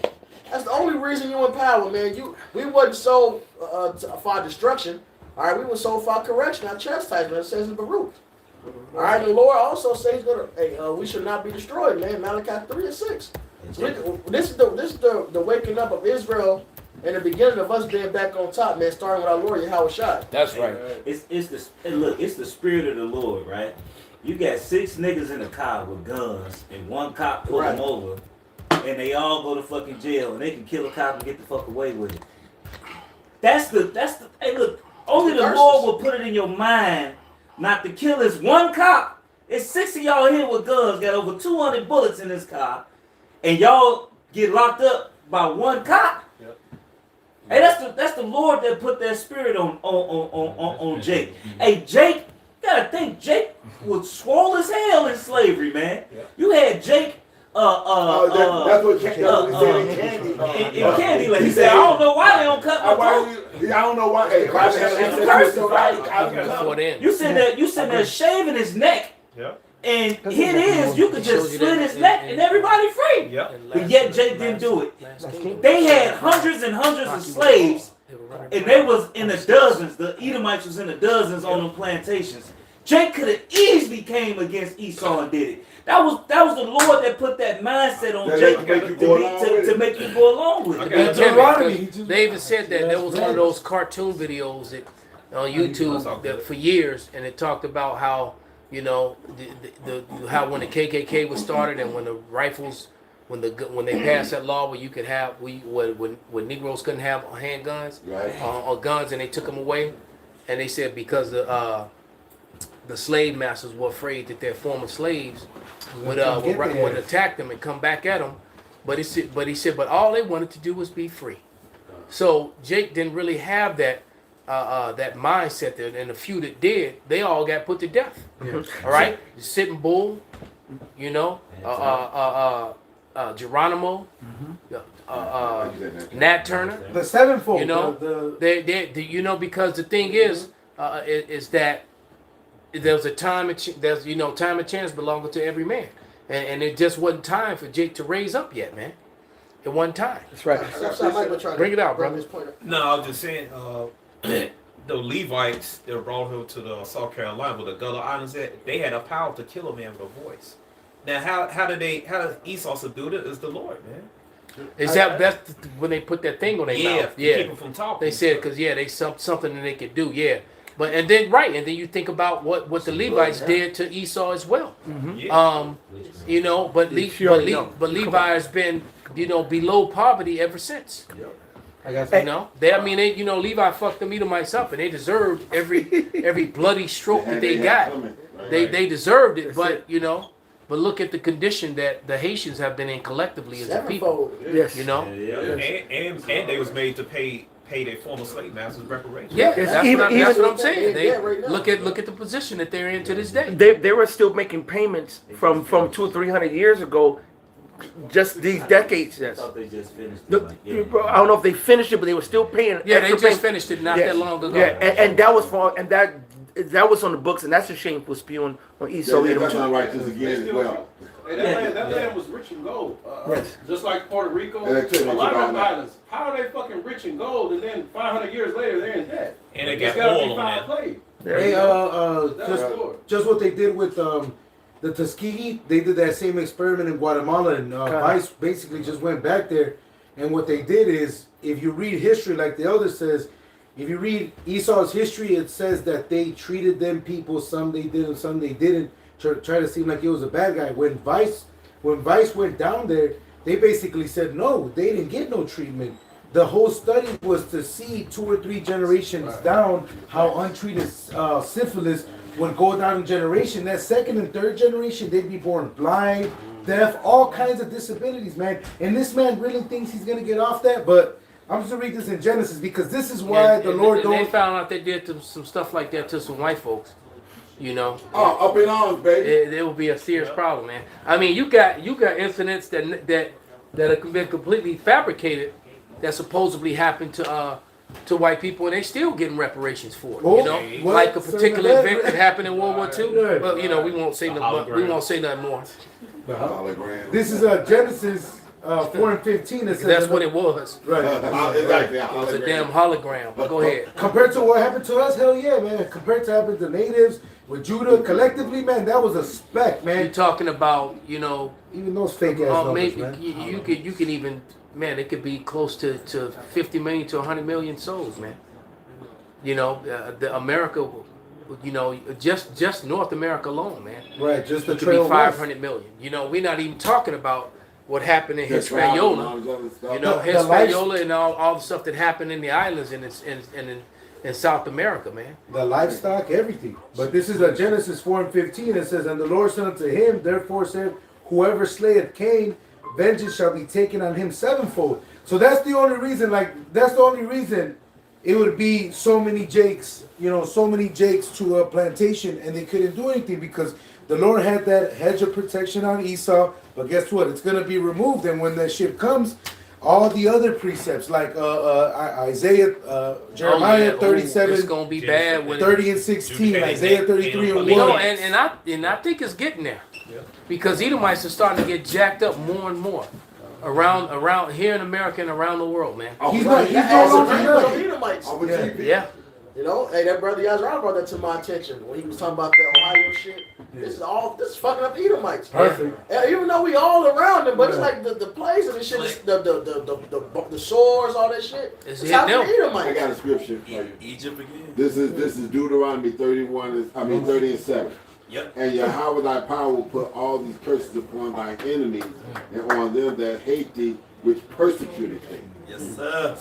That's the only reason you in power, man. We wasn't sold for our destruction. All right, we were sold for our correction, our chastisement. It says in Baruch. All right, the Lord also says we should not be destroyed, man. Malachi 3:6. So this is the waking up of Israel. And the beginning of us being back on top, man, starting with our Lord Yahweh Shai. That's right. It's the spirit of the Lord, right? You got 6 niggas in a car with guns, and one cop pull them over, and they all go to fucking jail, and they can kill a cop and get the fuck away with it. That's the. Hey, look, only the Lord will put it in your mind not to kill this one cop. It's 6 of y'all here with guns, got over 200 bullets in this car, and y'all get locked up by one cop. Hey, that's the Lord that put that spirit on Jake. Hey, Jake, you gotta think Jake was swole as hell in slavery, man. You had Jake that's what Candy in Candyland. He said, I don't know why they don't cut my throat. I don't know why. Hey, you sitting there shaving his neck. Yeah. And here it is, you could just slit his neck and everybody free. Yep. But yet Jake didn't do it. They had hundreds and hundreds of slaves, and they was in the dozens. The Edomites was in the dozens on them plantations. Jake could have easily came against Esau and did it. That was the Lord that put that mindset on Jake to make you go along with it. They even said that there was one of those cartoon videos that on YouTube that for years, and it talked about how, you know, how when the KKK was started and when the rifles, when they passed that law where you could have when Negroes couldn't have handguns or guns, and they took them away, and they said because the slave masters were afraid that their former slaves would attack them and come back at them, but he said all they wanted to do was be free. So Jake didn't really have that mindset there, and the few that did, they all got put to death. Yeah. All right, Sitting Bull, you know, Geronimo, Nat Turner, the sevenfold. You know, they you know, because the thing is, is that there's a time and there's time and chance belonging to every man, and it just wasn't time for Jake to raise up yet, man. It wasn't time. That's right. Bring it out, brother. No, I was just saying, the Levites that brought him to the South Carolina, where the Gullah Islands, they had a power to kill a man with a voice. Now, how does Esau subdue it? It's the Lord, man. Is that's when they put that thing on their mouth? Yeah, keep them from talking. They said because they something that they could do. Yeah, but and then you think about what the Levites did to Esau as well. Mm-hmm. But Levi has been below poverty ever since. Levi fucked the Edomites up, and they deserved every bloody stroke that they got. They deserved it, but look at the condition that the Haitians have been in collectively as a people. Yes. And they was made to pay their former slave masters reparations. Yeah, that's what I'm saying. Look at the position that they're in to this day. They were still making payments from 200 or 300 years ago. Just these decades, yes. I thought they just finished I don't know if they finished it, but they were still paying. Yeah, they just finished it not that long ago. Yeah, and that was that was on the books, and that's a shameful spewing on Esau. That's unrighteous again as well. Hey, that land was rich in gold. Yes. Just like Puerto Rico. And a lot of them islands. How are they fucking rich in gold, and then 500 years later they're in debt? And they It's got gotta oil be on foul that. play. Just what they did with the Tuskegee, they did that same experiment in Guatemala, and Vice basically just went back there. And what they did is, if you read history, like the elder says, if you read Esau's history, it says that they treated them people, some they did and some they didn't, try to seem like it was a bad guy. When Vice went down there, they basically said no, they didn't get no treatment. The whole study was to see 2 or 3 generations down how untreated syphilis would go down in generation. That second and third generation, they'd be born blind, deaf, all kinds of disabilities, man. And this man really thinks he's gonna get off that, but I'm just gonna read this in Genesis because this is why the Lord don't. They found out they did some stuff like that to some white folks. Oh, up in arms, baby. It will be a serious problem, man. I mean, you got incidents that have been completely fabricated that supposedly happened to white people, and they still getting reparations for it. Like a particular event that happened in World War II. But we won't say nothing more. This is Genesis 4:15. That's what it was. Right. Exactly. It was a damn hologram. But go ahead. Compared to what happened to us, hell yeah, man. Compared to what happened to natives with Judah collectively, man, that was a speck, man. You're talking about, even those fake ass numbers, man. You can even, man, it could be close to 50 million to 100 million souls, man. The America, just North America alone, man. Right, just the it could be 500 million. We're not even talking about what happened in Hispaniola. Hispaniola and all the stuff that happened in the islands and in South America, man. The livestock, everything. But this is Genesis 4:15. It says, and the Lord said unto him, therefore said, whoever slayeth Cain, vengeance shall be taken on him sevenfold. So that's the only reason it would be so many Jakes, to a plantation, and they couldn't do anything because the Lord had that hedge of protection on Esau. But guess what? It's going to be removed. And when that shit comes, all the other precepts like Isaiah, Jeremiah 37, it's going to be bad when 30 and 16, Isaiah 33 and 1. And I think it's getting there. Yeah. Because Edomites are starting to get jacked up more and more around here in America and around the world, man. He's all over Edomites. Yeah. Hey, that brother Yazran brought that to my attention when he was talking about the Ohio shit. This is fucking up Edomites. Perfect. And even though we all around them, but it's like the plays and the shit, the swords, all that shit. It's happening to Edomites. I got a scripture for you. Egypt again. This is Deuteronomy 30 and 7. Yep. And Yahweh thy power will put all these curses upon thy enemies and on them that hate thee, which persecuted thee. Yes, sir.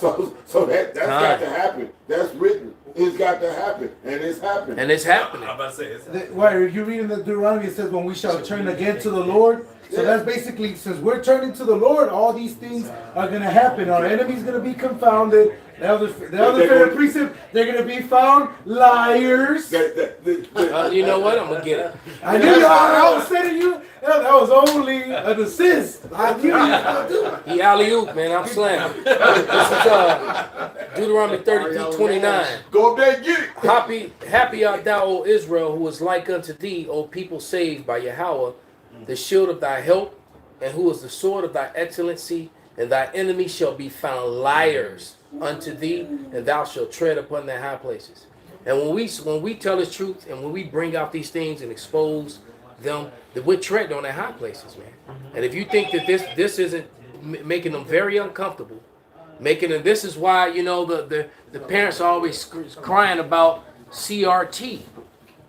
So that's got to happen. That's written. It's got to happen, and it's happening. And it's happening. I'm about to say it's happening. Why are you reading the Deuteronomy? It says, when we shall turn again to the Lord, So that's basically, since we're turning to the Lord, all these things are going to happen. Our enemy's going to be confounded. The other favorite precept, they're going to be found liars. You know what? I'm going to get it. I knew you. I was saying to you, that was only an assist. I knew you were do it. He alley-oop, man. I'm slamming. This is Deuteronomy 33:29. Go up there and get it. Happy art thou, O Israel, who is like unto thee, O people saved by Yahweh, the shield of thy help, and who is the sword of thy excellency, and thy enemies shall be found liars unto thee, and thou shalt tread upon their high places. And when we tell the truth, and when we bring out these things and expose them, that we're treading on their high places, man. And if you think that this isn't making them very uncomfortable, this is why, you know, the parents are always crying about CRT.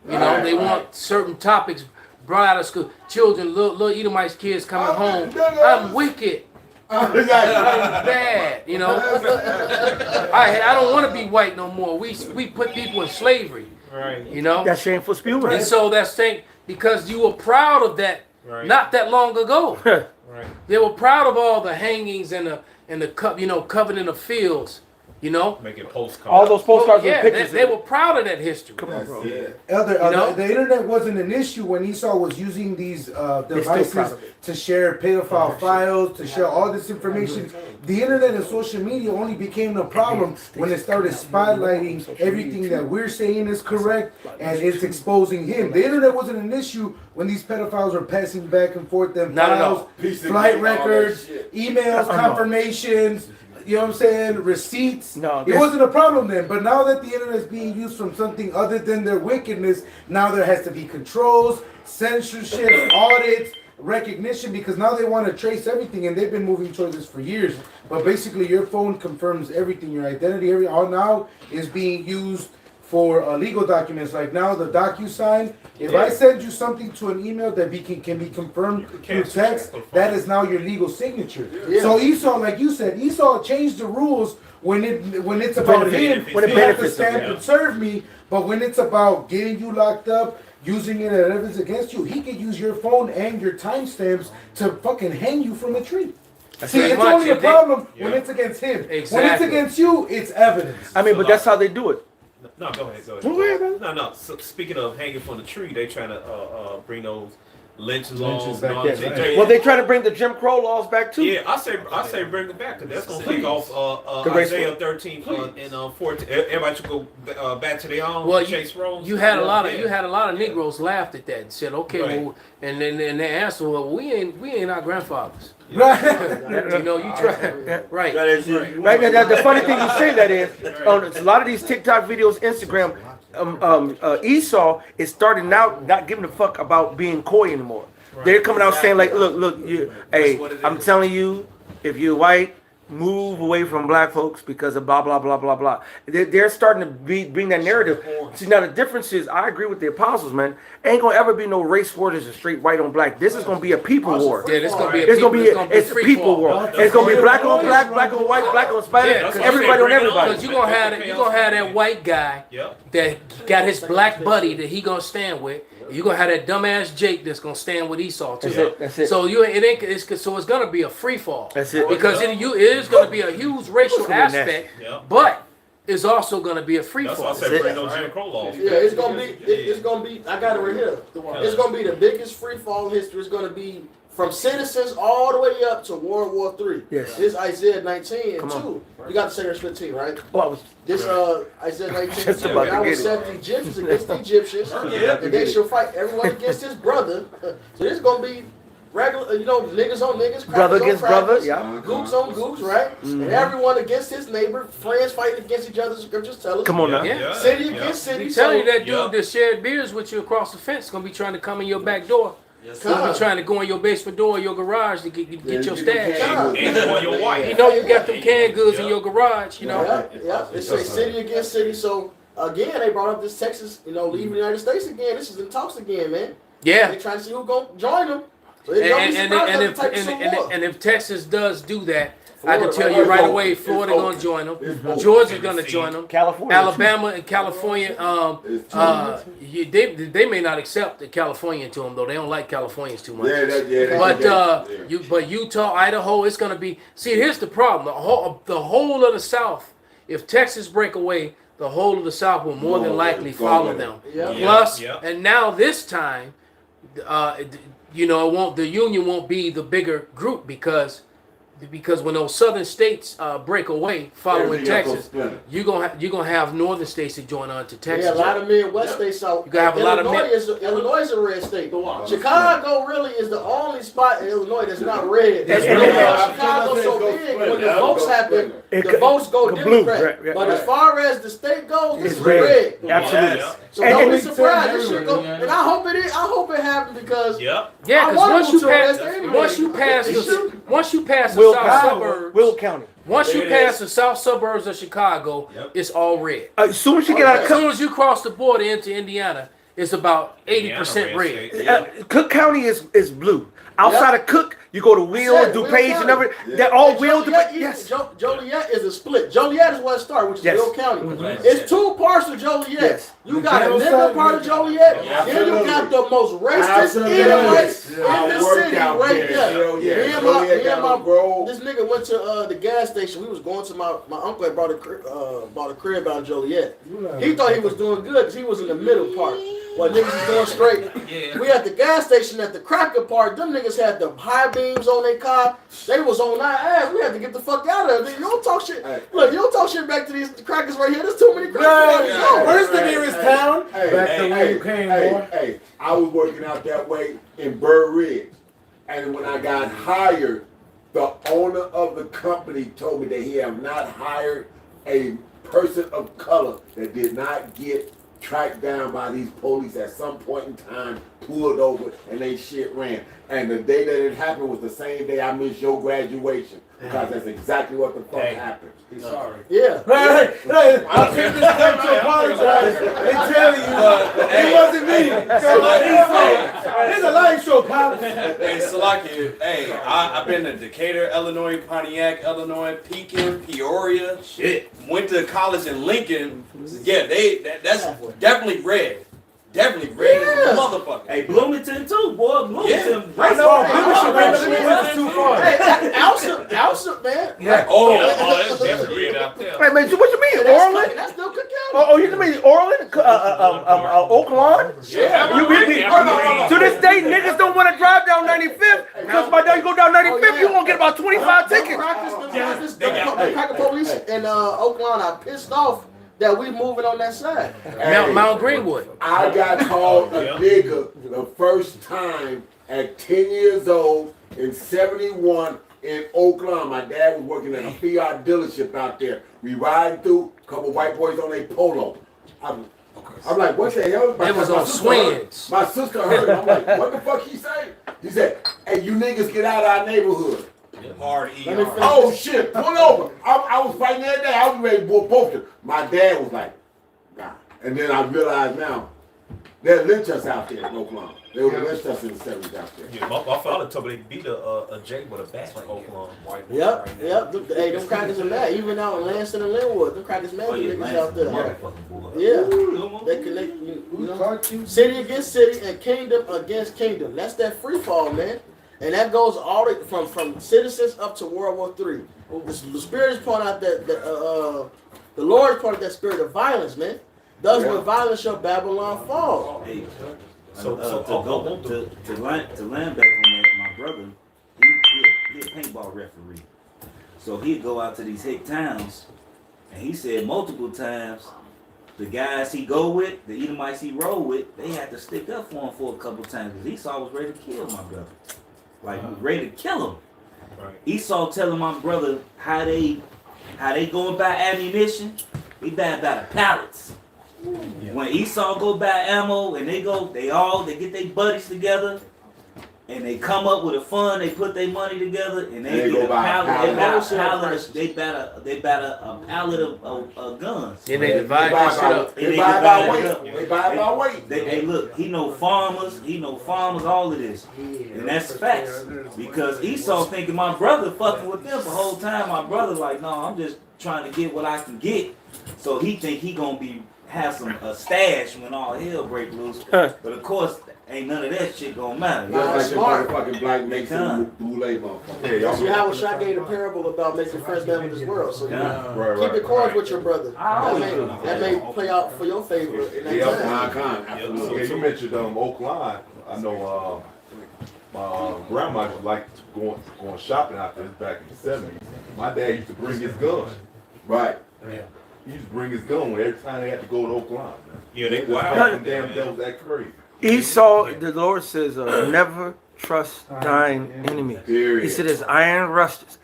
You know, they want certain topics brought out of school. Children, little Edomites kids coming home. I'm wicked. I'm bad. You know, I don't want to be white no more. We put people in slavery. Right. You know, That's shameful spewing. and so that's saying because you were proud of that not that long ago. Right. They were proud of all the hangings and the covenant of fields. You know, Making postcards. All those postcards with yeah, pictures. they were proud of that history. Come on, bro. The internet wasn't an issue when Esau was using these devices to share pedophile files, to share all this information. The internet and social media only became a problem when it started spotlighting everything that we're saying is correct and it's exposing him. The internet wasn't an issue when these pedophiles were passing back and forth them files, flight records, emails, confirmations. You know what I'm saying? Receipts. No, it wasn't a problem then. But now that the internet is being used from something other than their wickedness, now there has to be controls, censorship, audits, recognition, because now they want to trace everything, and they've been moving towards this for years. But basically, your phone confirms everything, your identity. All now is being used for legal documents. Like now, the DocuSign. If I send you something to an email that can be confirmed through text, that is now your legal signature. So Esau, like you said, Esau changed the rules when it's about him. When it have to stand and serve me, but when it's about getting you locked up, using it as evidence against you, he could use your phone and your timestamps to fucking hang you from a tree. See, it's only a problem when it's against him. Exactly. When it's against you, it's evidence. I mean, but that's how they do it. No, go ahead. Go ahead, man. No. So, speaking of hanging from the tree, they trying to bring those lynch laws back, back. yes, Well, they try to bring the Jim Crow laws back too. Yeah, I say bring it back because that's gonna kick off Isaiah 13 and 14. Everybody should go back to their own. Well, Chase Rose. you had a lot of Negroes laughed at that and said, okay, well, and then they answered, well, we ain't our grandfathers. Right. You know, you try. Right. Right now, the funny thing you say that is, on a lot of these TikTok videos, Instagram, Esau is starting out not giving a fuck about being coy anymore. They're coming out saying like, look, hey, I'm telling you, if you're white, move away from black folks because of blah blah blah blah blah. They're starting to bring that narrative. See, now the difference is, I agree with the apostles, man. Ain't gonna ever be no race war that's a straight white on black. This is gonna be a people war. Yeah, it's gonna be it's a people war. It's gonna be black on black, black on white, black on Spanish, everybody on everybody. Because you're gonna have that white guy that got his black buddy that he gonna stand with. You're gonna have that dumbass Jake that's gonna stand with Esau too. That's it. So it's gonna be a free fall. That's it. Because it is gonna be a huge racial aspect, but it's also gonna be a free fall. That's why I said bring those Jim Crow laws. Yeah, it's gonna be. I got it right here. It's gonna be the biggest free fall in history. It's gonna be from citizens all the way up to World War III. Yes. This Isaiah 19 and 2. You got the Second 15, right? This Isaiah 19 and 2. And I will set the Egyptians against the Egyptians, and they shall fight everyone against his brother. So this is gonna be regular, niggas on niggas, brother against brother, gooks on gooks, right? And everyone against his neighbor, friends fighting against each other. The scriptures tell us. Come on now. City against city. I'm telling you, that dude that shared beers with you across the fence is gonna be trying to come in your back door. He's gonna be trying to go in your basement door or your garage to get your stash. And your wife. You know you got them canned goods in your garage, you know. Yeah. It says city against city. So again, they brought up this Texas, leaving the United States again. This is in talks again, man. Yeah. They trying to see who's gonna join them. So And if Texas does do that, I can tell you right away, Florida gonna join them. Georgia's gonna join them. California, Alabama and California. They may not accept the Californian to them though. They don't like Californians too much. But Utah, Idaho, it's gonna be. See, here's the problem. The whole of the South. If Texas break away, the whole of the South will more than likely follow them. Plus, and now this time, you know, the Union won't be the bigger group because when those southern states break away following Texas, you're gonna have northern states that join on to Texas. Yeah, a lot of Midwest states. So you have Illinois is a red state. Chicago really is the only spot in Illinois that's not red. Chicago's so big. When the votes happen, the votes go Democrat. But as far as the state goes, it's red. Absolutely. So don't be surprised. This shit go, and I hope it is. I hope it happens because because once you pass the south suburbs, Will County. Once you pass the south suburbs of Chicago, it's all red. As soon as you get out of as soon as you cross the border into Indiana, it's about 80% red. Cook County is blue. Outside of Cook, you go to Will, DuPage, and everything. They're all Will. Yes. Joliet is a split. Joliet is where it starts, which is Will County. It's two parts of Joliet. Yes. You got a nigger part of Joliet, then you got the most racist Edomites in the city right there. Me and my this nigga went to the gas station. We was going to my uncle had bought a crib out in Joliet. He thought he was doing good because he was in the middle part. Well, niggas is going straight. We at the gas station at the cracker part. Them niggas had the high beams on their car. They was on our ass. We had to get the fuck out of there. You don't talk shit. Look, you don't talk shit back to these crackers right here. There's too many crackers. Where's the nearest town? Back the way you came, boy. Hey, I was working out that way in Burr Ridge. And when I got hired, the owner of the company told me that he have not hired a person of color that did not get tracked down by these police at some point in time, pulled over, and they shit ran. And the day that it happened was the same day I missed your graduation. Because that's exactly what the fuck happened. He's sorry. Yeah. Hey, I'll take this time to apologize and tell you it wasn't me. It's a live show, Pop. Hey, Salaki, hey, I've been to Decatur, Illinois, Pontiac, Illinois, Pekin, Peoria. Shit. Went to college in Lincoln. Yeah, that's definitely red. Definitely red as a motherfucker. Hey, Bloomington too, boy. Bloomington. I know. Bloomington too far. Hey, Alsip, man. Yeah. That's definitely red out there. Hey, man, what you mean, Orland? That's still Cook County. Oh, you mean Orland? Oakland? Yeah. To this day, niggas don't want to drive down 95th because by the time you go down 95th, you won't get about 25 tickets. The cracker police in Oakland are pissed off that we moving on that side. Mount Greenwood. I got called a nigga the first time at 10 years old in 71 in Oakland. My dad was working at a Fiat dealership out there. We riding through, a couple white boys on a polo. I'm like, what the hell? It was on swings. My sister heard. I'm like, what the fuck he say? He said, hey, you niggas get out of our neighborhood. Hard Oh shit, pull over. I was fighting that day. I was ready to both of them. My dad was like, nah. And then I realized now, they'll lynch us out there in Oakland. They would lynch us in the 70s out there. Yeah, my father told me they beat a Jay with a bat in Oakland. Yep. Hey, them crackers are mad. Even out in Lansing and Linwood, them crackers mad niggas out there. Yeah. They connect, you know, city against city and kingdom against kingdom. That's that free fall, man. And that goes all the way from citizens up to World War III. The Spirit is pointing out that the Lord is pointing out that spirit of violence, man. Thus, with violence shall Babylon fall. Hey, to land back on that, my brother, he a paintball referee. So he'd go out to these hick towns, and he said multiple times, the guys he go with, the Edomites he roll with, they had to stick up for him for a couple times because Esau was ready to kill my brother. Like, ready to kill him. Right. Esau telling my brother how they going buy ammunition. They buy by the pallets. Yeah. When Esau go buy ammo and they get their buddies together, and they come up with a fund. They put their money together, and they go get a buy pallet. They bat a pallet of guns. Then they divide buy that shit up. They buy by weight. They buy by weight. Hey, look, he know farmers, all of this. And that's facts. Because Esau thinking my brother fucking with them the whole time. My brother like, no, I'm just trying to get what I can get. So he think he gonna have a stash when all hell break loose. But of course, ain't none of that shit gonna matter. Just smart. like the motherfucking black Mason boule motherfucker. See how Shaq gave a parable about making friends man with this world. So Right, keep your cards with your brother. That may play out for your favor in that time. Absolutely. Yeah, you mentioned Oak Line. I know my grandma liked going shopping out there back in the 70s. My dad used to bring his gun. Right. He used to bring his gun every time they had to go to Oak Line. Yeah, they Damn devils that crazy. Esau, the Lord says, never trust thine enemy. Period. He said, as iron rusteth.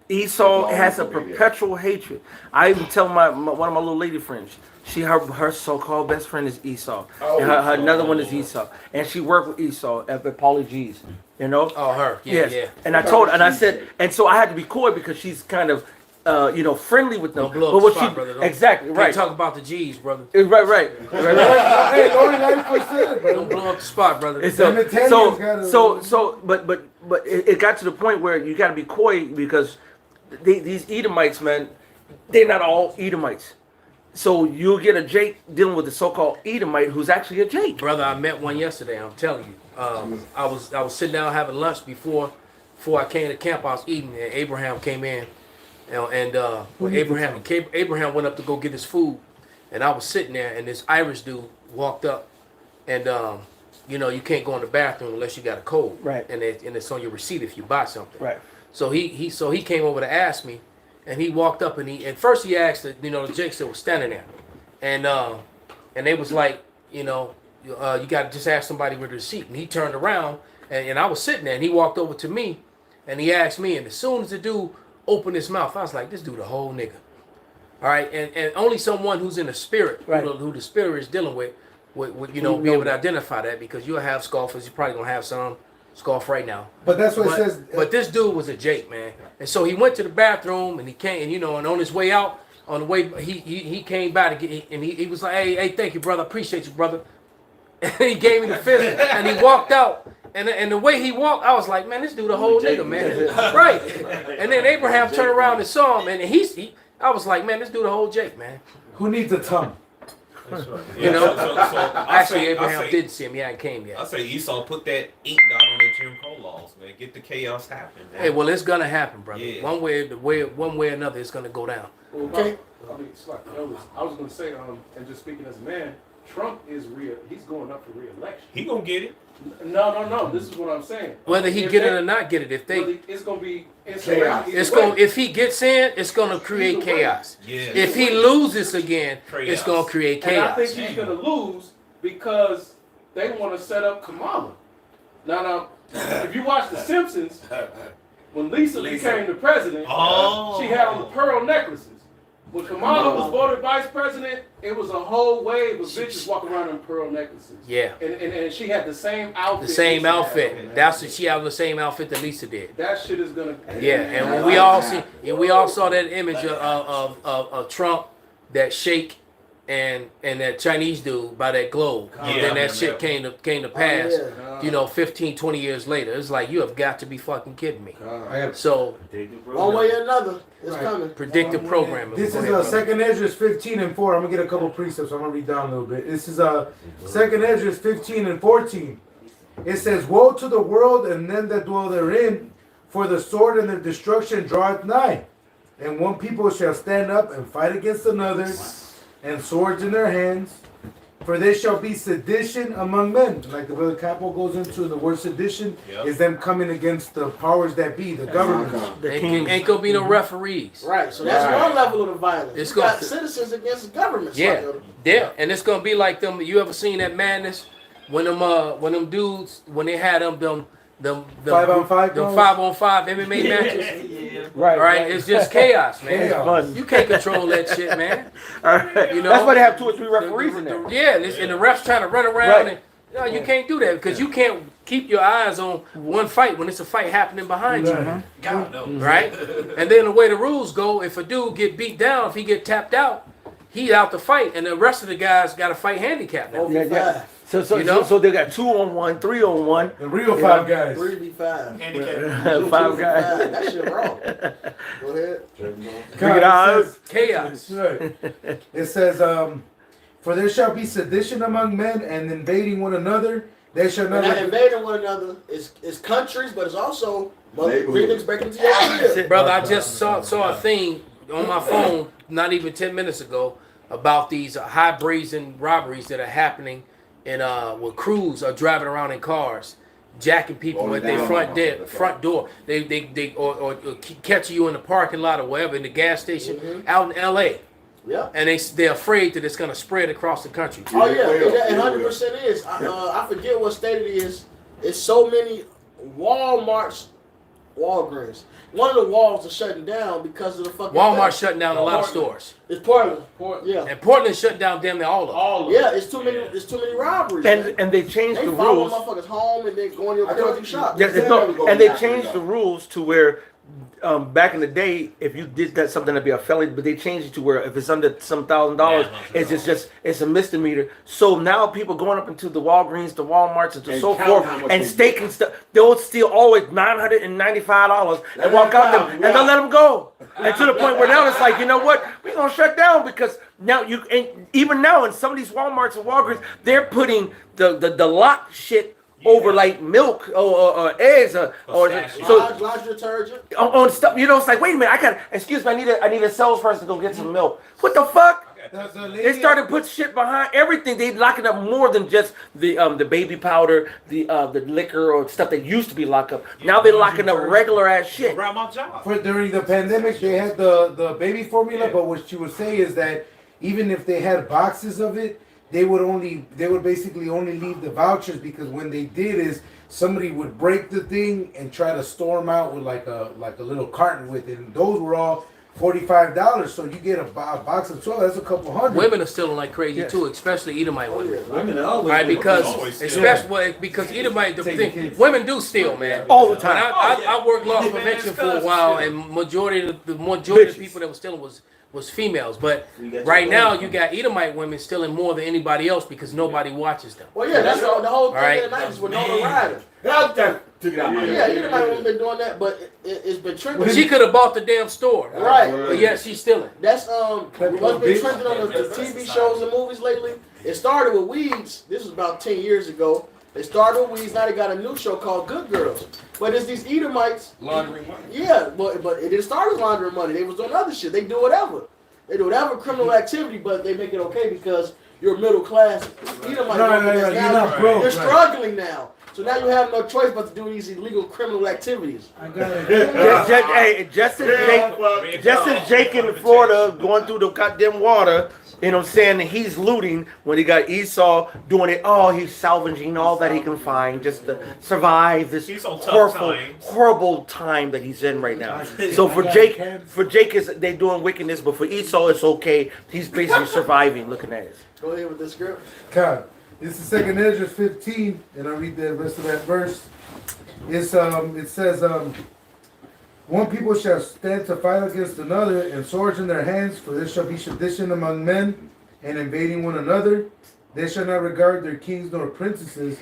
Esau has a perpetual hatred. I even tell one of my little lady friends, her so-called best friend is Esau, and her another one is Esau, and she worked with Esau at Pauly G's. You know? Oh, her. Yeah, yes. yeah. And I told her, and I said, and so I had to be coy because she's kind of, friendly with them. Don't blow but up what the spot, she brother. exactly Can't right. talk about the G's, brother. Right. Hey, only 90%, Don't blow up the spot, brother. But it got to the point where you got to be coy because these Edomites, man, they're not all Edomites. So you'll get a Jake dealing with the so-called Edomite who's actually a Jake. Brother, I met one yesterday. I'm telling you. I was sitting down having lunch before I came to camp. I was eating, and Abraham came in, when Abraham went up to go get his food, and I was sitting there, and this Irish dude walked up, and you can't go in the bathroom unless you got a code, right? And it's on your receipt if you buy something, right? So he came over to ask me, and he walked up, and first he asked the Jakes that was standing there, and they was like, you got to just ask somebody with a receipt, and he turned around, and I was sitting there, and he walked over to me, and he asked me, and as soon as the dude opened his mouth, I was like, this dude a whole nigga. All right, and only someone who's in the spirit, right, who the spirit is dealing with be able to identify that, because you'll have scoffers. You're probably gonna have some scoff right now. But that's what it says. But this dude was a Jake, man. And so he went to the bathroom, and he came, and on his way out, on the way he came by to get, and he was like, hey, thank you, brother, appreciate you, brother. And he gave me the fist, and he walked out. And the way he walked, I was like, man, this dude a whole nigga, man. Right. And then Abraham turned around and saw him, and I was like, man, this dude a whole Jake, man. Who needs a tongue? That's right. Actually, Abraham didn't see him. He hadn't came yet. I say Esau put that ink dot on the Jim Crow laws, man. Get the chaos happening, man. Hey, well, it's gonna happen, brother. Yeah. One way or another, it's gonna go down. Okay. I was going to say, and just speaking as a man, Trump is he's going up for re-election. He gonna get it. No. This is what I'm saying. Whether he get it or not get it, it's going to be chaos. If he gets in, it's gonna create chaos. Yeah. If he loses again, it's gonna create chaos. And I think he's going to lose because they want to set up Kamala. Now, if you watch The Simpsons, when Lisa became the president, she had on the pearl necklaces. When Kamala was voted vice president, it was a whole wave of bitches walking around in pearl necklaces. Yeah. And she had the same outfit. The same outfit. That's what she had, the same outfit that Lisa did. That shit is gonna. Yeah, and when we all saw that image of Trump, that shake, and that Chinese dude by that globe, and then that shit came to pass. 15, 20 years later, it's like, you have got to be fucking kidding me. So one way or another, it's coming. Predictive programming. This is 2nd Esdras 15:4. I'm gonna get a couple precepts. I'm gonna read down a little bit. This is 2nd Esdras 15:14. It says, "Woe to the world and them that dwell therein, for the sword and the destruction draweth nigh, and one people shall stand up and fight against another, and swords in their hands. For there shall be sedition among men." Like the brother Capo goes into, the word sedition is them coming against the powers that be, the government. Ain't gonna be no referees. Right, so that's one level of the violence. It's You got gonna- citizens against governments. Yeah, and it's gonna be like them. You ever seen that madness when them dudes when they had them 5-on-5 them 5-on-5 MMA matches? Right. It's just chaos, man. Chaos. You can't control that shit, man. All right. That's why they have 2 or 3 referees in there. Yeah, and the refs trying to run around No, you can't do that because you can't keep your eyes on one fight when it's a fight happening behind you. God knows. Right? And then the way the rules go, if a dude get beat down, if he get tapped out, he out the fight, and the rest of the guys got to fight handicap now. Yeah. So You know? so they got 2-on-1, 3-on-1. The real 5 guys. 3v5. Handicap. 5 guys. That shit wrong. Go ahead. Bring it out. Chaos. Right. It says, for there shall be sedition among men and invading one another. They shall And not. that invading one another is countries, but it's also Neighborhood. remix breaking into your crib. Brother, I just saw a thing on my phone not even 10 minutes ago about these high brazen robberies that are happening in where crews are driving around in cars, jacking people with their front door. They or catch you in the parking lot or wherever in the gas station out in LA. Yeah. And they're afraid that it's gonna spread across the country. Oh yeah, and 100% is. I forget what state it is. It's so many Walmarts, Walgreens. One of the walls are shutting down because of the fucking Walmart's shutting down a lot of stores. It's Portland. Yeah. And Portland shut down damn near all of them. Yeah, it's too many. It's too many robberies. And they changed They the follow rules. motherfuckers home and then go in your country shop. Yeah, and they changed the rules to where back in the day, if you did that something that'd be a felony, but they changed it to where if it's under some $1,000, it's a misdemeanor. So now people going up into the Walgreens, the Walmarts, and so forth, and staking stuff, they'll steal always $995 and walk out there, and they'll let them go. And to the point where now it's like, you know what, we're gonna shut down because now even now in some of these Walmarts and Walgreens, they're putting the lock shit over like milk or eggs or so large detergent on stuff. You know, it's like, wait a minute, excuse me, I need a salesperson to go get some milk. What the fuck? They started to put shit behind everything. They locking up more than just the baby powder, the liquor or stuff that used to be locked up. Now they're locking up regular ass shit. Around my job. During the pandemic, they had the baby formula, but what you would say is that even if they had boxes of it, they would basically only leave the vouchers because when they did is somebody would break the thing and try to storm out with like a little carton with it, and those were all $45. So you get a box of 12, that's a couple hundred. Women are stealing like crazy too, especially Edomite women. Women are always Right, because Edomite, women do steal, man, all the time. I worked loss prevention for a while, and majority of the people that were stealing was females, but right now you got Edomite women stealing more than anybody else because nobody watches them. Well, yeah, that's the whole thing. That is with no rider. Yeah, Edomite women been doing that, but it's been trending. She could have bought the damn store, right? But yet she's stealing. That's what's been trending on the TV shows and movies lately. It started with weeds. This was about 10 years ago. They started with weeds. Now they got a new show called Good Girls. But it's these Edomites. Laundering money. Yeah, but it didn't start as laundering money. They was doing other shit. They do whatever. They do whatever criminal activity, but they make it okay because you're middle class. Edomite They're struggling now. So now you have no choice but to do these illegal criminal activities. Just as Jake in Florida going through the goddamn water, you know what I'm saying, he's looting when he got Esau doing it. Oh, he's salvaging all that he can find just to survive this horrible time that he's in right now. So for Jake they doing wickedness, but for Esau it's okay. He's basically surviving. Looking at it. Go ahead with the script. God, this is 2nd Ezra 15, and I'll read the rest of that verse. It says, one people shall stand to fight against another, and swords in their hands, for there shall be sedition among men, and invading one another. They shall not regard their kings nor princesses,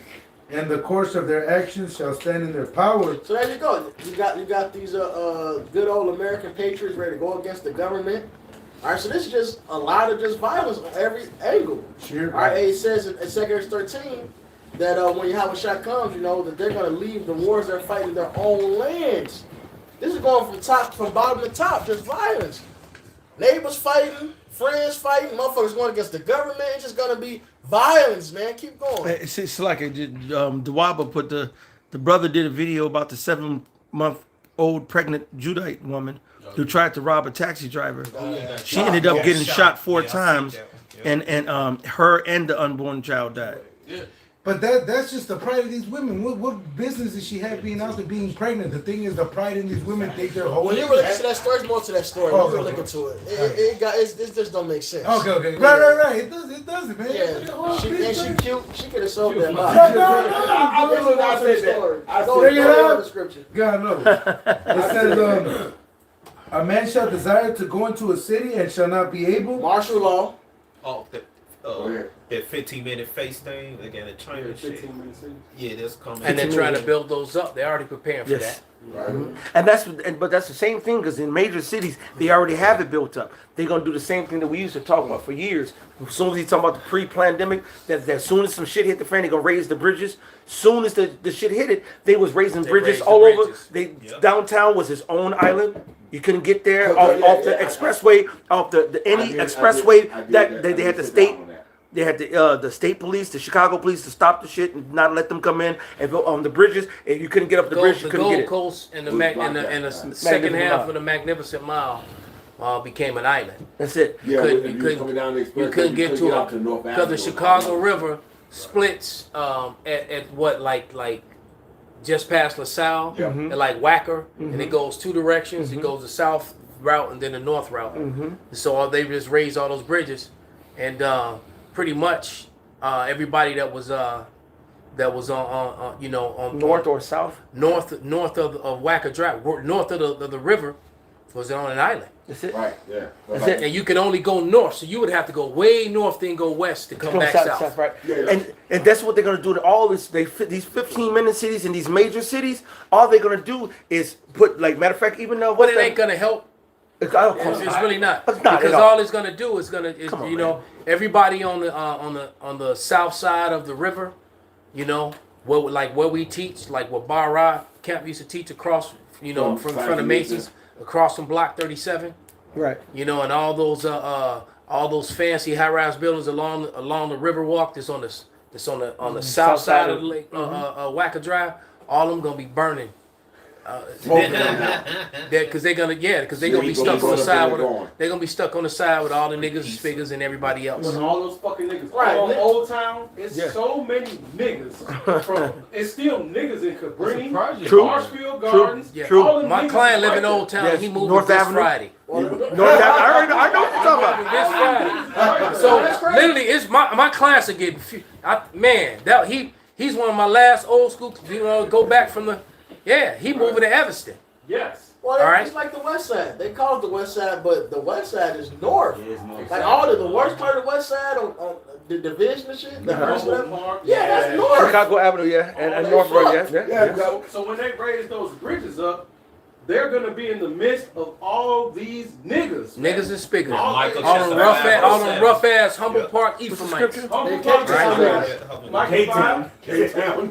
and the course of their actions shall stand in their power. So there you go. You got these good old American patriots ready to go against the government. All right, so this is just a lot of just violence on every angle. Sure. All right, it says in 2 Ezra 13 that when Yahushua comes, you know, that they're going to leave the wars they're fighting in their own lands. This is going from bottom to top, just violence. Neighbors fighting, friends fighting, motherfuckers going against the government. It's just going to be violence, man. Keep going. It's like Dawaba put the brother did a video about the 7-month-old pregnant Judite woman who tried to rob a taxi driver. She ended up getting shot 4 times, and her and the unborn child died. But that's just the pride of these women. What business does she have being out there being pregnant? The thing is, the pride in these women think they're holding. When you really to that story, it's more to that story. Oh, When you really look into it, it just don't make sense. Okay. Right. It doesn't, man. Yeah, she cute. She could have sold that. God knows. It says, a man shall desire to go into a city and shall not be able. Martial law. Oh, that 15-minute face thing again, the China shit. Yeah, that's coming. And they're trying to build those up. They're already preparing for that. Right. But that's the same thing because in major cities they already have it built up. They're gonna do the same thing that we used to talk about for years. As soon as he's talking about the pre-pandemic, that as soon as some shit hit the fan, they're gonna raise the bridges. Soon as the shit hit it, they was raising bridges all over. Downtown was his own island. You couldn't get there off the expressway, off the any expressway that they had the state. They had the state police, the Chicago police to stop the shit and not let them come in. And on the bridges, if you couldn't get up the bridge, you couldn't get it. The Gold Coast and the second half of the Magnificent Mile became an island. That's it. You couldn't get to it because the Chicago River splits at what like just past LaSalle and like Wacker, and it goes two directions. It goes the south route and then the north route. So they just raised all those bridges, and pretty much everybody that was on north or south, north of Wacker Drive, north of the river, was on an island. That's it. Right. Yeah. That's it. And you could only go north, so you would have to go way north, then go west to come back south. Right. Yeah. And that's what they're gonna do to all this. These 15-minute cities and these major cities. All they're gonna do is put, like, matter of fact, even though it ain't gonna help. It's really not. Because all it's gonna do is everybody on the south side of the river, where we teach, like what Bar Ra Camp used to teach across, from front of Masons, across from Block 37. Right. And all those fancy high-rise buildings along the river walk that's on the south side of the lake, Wacker Drive. All of them gonna be burning. Because they're gonna be stuck on the side they're gonna be stuck on the side with all the niggas, figures, and everybody else. With all those fucking niggas. Right. On Old Town, it's so many niggas. It's still niggas in Cabrini, Marshfield Gardens. True. My client live in Old Town. He moved North this Avenue. Friday. North Avenue. I know what you're talking about. This Friday. So literally, it's my clients are getting. He's one of my last old school. Go back from the. Yeah, he moving to Evanston. Yes. Well, it's like the West Side. They call it the West Side, but the West Side is north. Like all the worst part of the West Side on the division and shit. That's north. Chicago Avenue, and North Road, yeah. So when they raise those bridges up, they're gonna be in the midst of all these niggas. Niggas and spiggers. All them rough ass Humble Park Ephraimites. Humble Park. Micah 5.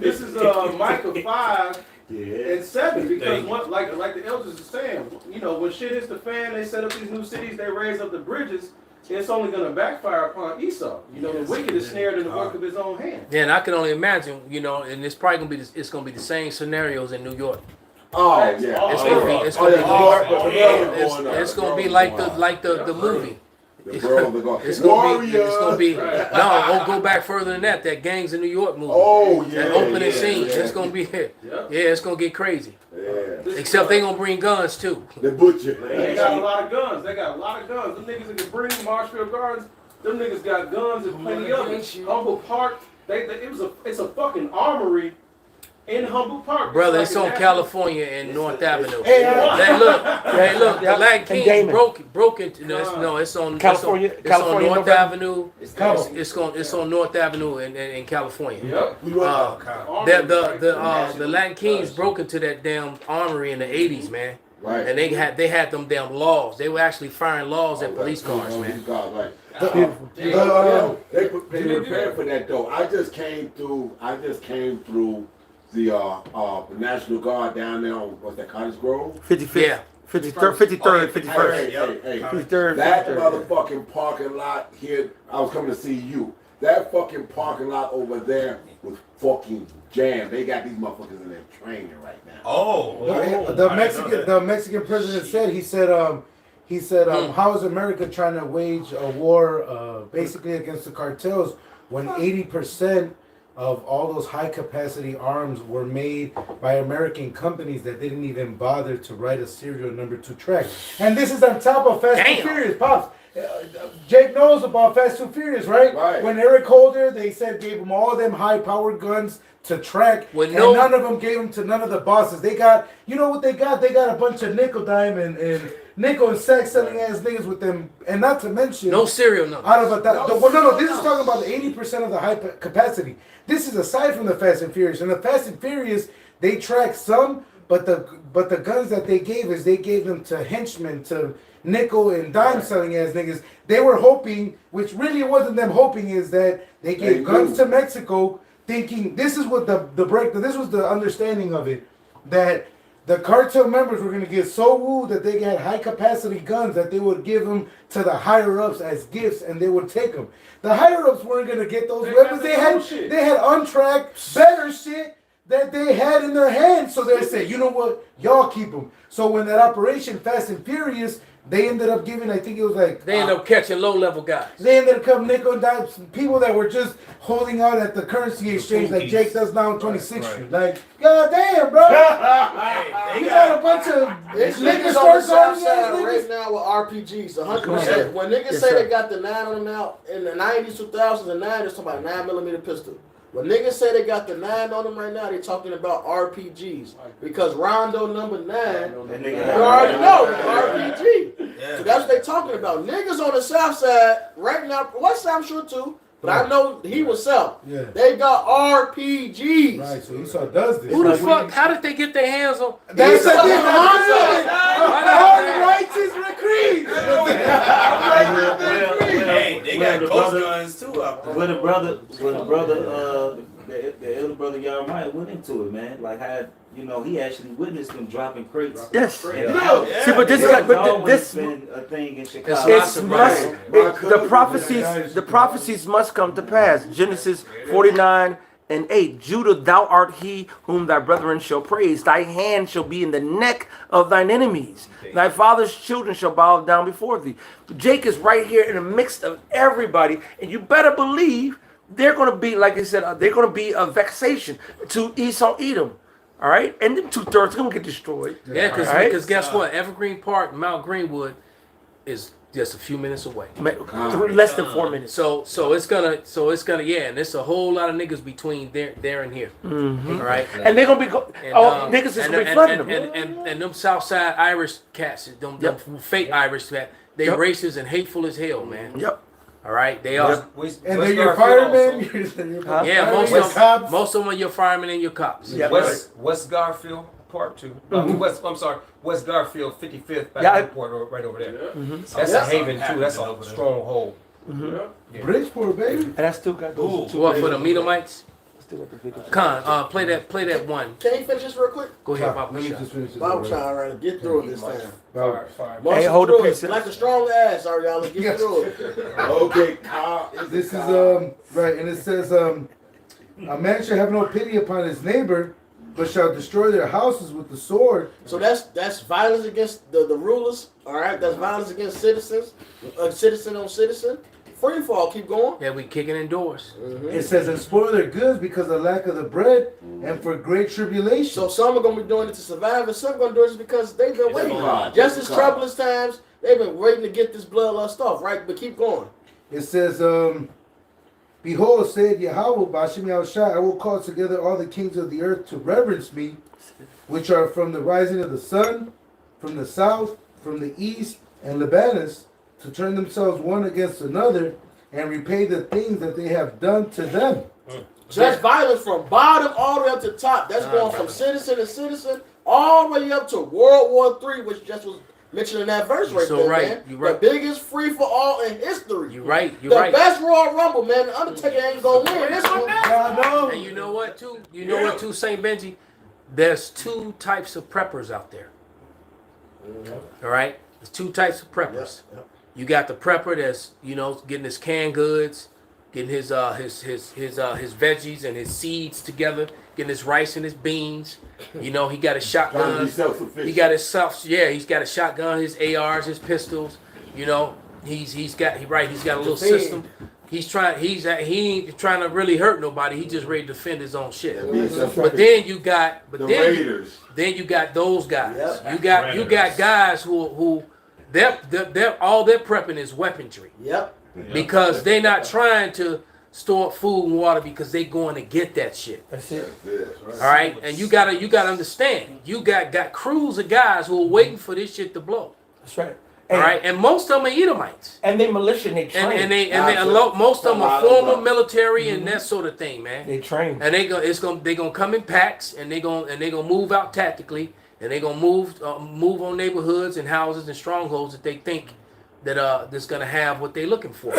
This is Micah 5. And 7, because like the elders are saying, when shit hits the fan, they set up these new cities, they raise up the bridges. It's only going to backfire upon Esau. The wicked is snared in the work of his own hand. Yeah, and I can only imagine, and it's probably going to be the same scenarios in New York. Oh yeah, it's going to be like the movie. It's gonna be go back further than that. That Gangs in New York movie. Oh yeah. That opening scene. It's gonna be it's gonna get crazy. Yeah. Except they gonna bring guns too. The butcher. They got a lot of guns. Them niggas that can bring Marshfield Gardens. Them niggas got guns and plenty of it. Humble Park. It's a fucking armory. In Humble Park. Brother, it's on California and North Avenue. Hey, look, the Latin Kings broke into. It's on California. It's on North Avenue. It's on North Avenue in California. Yep. The Latin Kings broke into that damn armory in the 80s, man. Right. And they had them damn laws. They were actually firing laws at police cars, man. They prepared for that though. I just came through the National Guard down there on Cottage Grove? 55th. 53rd, 51st. 53rd. That motherfucking parking lot here, I was coming to see you. That fucking parking lot over there was fucking jammed. They got these motherfuckers in there training right now. The Mexican president said, he said, how is America trying to wage a war basically against the cartels when 80% of all those high capacity arms were made by American companies that didn't even bother to write a serial number to track. And this is on top of Fast and Furious, Pops. Jake knows about Fast and Furious, right? When Eric Holder, they said gave him all them high powered guns to track, and none of them gave them to none of the bosses. They got, you know what they got? They got a bunch of nickel dime and nickel and sex selling ass niggas with them, and not to mention no serial number. Out of this is talking about the 80% of the high capacity. This is aside from the Fast and Furious. And the Fast and Furious, they track some, but the guns that they gave them to henchmen, to nickel and dime selling ass niggas. They were hoping, which really it wasn't them hoping, is that they gave guns to Mexico, thinking this is what this was the understanding of it, that the cartel members were going to get so wooed that they had high capacity guns that they would give them to the higher ups as gifts, and they would take them. The higher ups weren't going to get those weapons. They had untracked better shit that they had in their hands. So they said, you know what, y'all keep them. So when that Operation Fast and Furious, they ended up giving, I think it was like... They ended up catching low-level guys. They ended up coming nickel and dime, people that were just holding out at the currency exchange like Jake does now on 26th Street. Like, God damn, bro. You got a bunch of niggas on the south side right now with RPGs, 100%. When niggas say they got the 9 on them out, in the 90s, 2000s, and 9, it's talking about a 9mm pistol. When niggas say they got the 9 on them right now, they talking about RPGs. Because Rondo number 9, you already know, it's RPG. Yeah. So that's what they talking about. Niggas on the south side right now, west side I'm sure too, but I know he was south. Yeah. They got RPGs. Right, so Esau does this. Who the fuck? How did they get their hands on? That's a Unrighteous recruits. Hey, they got ghost guns too up there. The elder brother Yarmaya went into it, man. Like how, you know, he actually witnessed them dropping crates. Yes. Yeah. See, but this been a thing in Chicago. The prophecies must come to pass. Genesis 49:8. Judah, thou art he whom thy brethren shall praise. Thy hand shall be in the neck of thine enemies. Thy father's children shall bow down before thee. Jake is right here in the midst of everybody, and you better believe they're going to be, like I said, they're going to be a vexation to Esau, Edom. All right? And them 2/3 are going to get destroyed. Yeah, because guess what? Evergreen Park, Mount Greenwood is just a few minutes away. Less than 4 minutes. So it's gonna, and there's a whole lot of niggas between there and here. Mm-hmm. All right? And they're going to be, niggas is going to be flooding them. And them Southside Irish cats, them fake Irish cats, they racist and hateful as hell, man. Yep. All right, they are. And they're your firemen. Yeah, most of them are your firemen and your cops. Yeah, West Garfield Park 2. West Garfield 55th back Newport, right over there. Mm-hmm. That's a haven too. That's a stronghold. Mm-hmm. Yeah. Bridgeport, baby. And I still got those. What for the Meadamites? Con, play that one. Can you finish this real quick? Go ahead, Bob. Let me just finish this. I'm trying to get through it this time. Hey, hold the precepts. Like a strong ass, sorry y'all. Let's get through it. Okay, Kyle. This is right, and it says a man shall have no pity upon his neighbor, but shall destroy their houses with the sword. So that's violence against the rulers. All right, that's violence against citizens, citizen on citizen. Free fall, keep going. Yeah, we kicking in doors. Mm-hmm. It says, and spoil their goods because of lack of the bread and for great tribulation. So some are going to be doing it to survive, and some are going to do it because they've been waiting. Just as troublous times, they've been waiting to get this bloodlust off, right? But keep going. It says, behold, said Yahweh, Bashim Yahushua, I will call together all the kings of the earth to reverence me, which are from the rising of the sun, from the south, from the east, and Lebanus, to turn themselves one against another and repay the things that they have done to them. So that's violence from bottom all the way up to top. That's going from citizen to citizen all the way up to World War III, which just was mentioned in that verse right there, man. You're right. The biggest free for all in history. You're right. The best Royal Rumble, man. The Undertaker ain't gonna win this one. And you know what, too? St. Benji? There's 2 types of preppers out there. Mm-hmm. All right? There's 2 types of preppers. Yep. You got the prepper that's, getting his canned goods, getting his veggies and his seeds together, getting his rice and his beans. He got his shotgun. He's got a shotgun, his ARs, his pistols. He's got a little system He ain't trying to really hurt nobody. He just ready to defend his own shit. Yeah, but then you got Raiders. Then you got those guys. Yep. You got guys who they're all they're prepping is weaponry. Yep. Because they're not trying to store up food and water because they going to get that shit. That's it. All right, and you gotta understand. You got crews of guys who are waiting for this shit to blow. That's right. All right, and most of them are Edomites. And they militia and they train. Most of them are former military and that sort of thing, man. They train. And they gonna come in packs and they gonna move out tactically and they gonna move on neighborhoods and houses and strongholds that they think that's gonna have what they're looking for,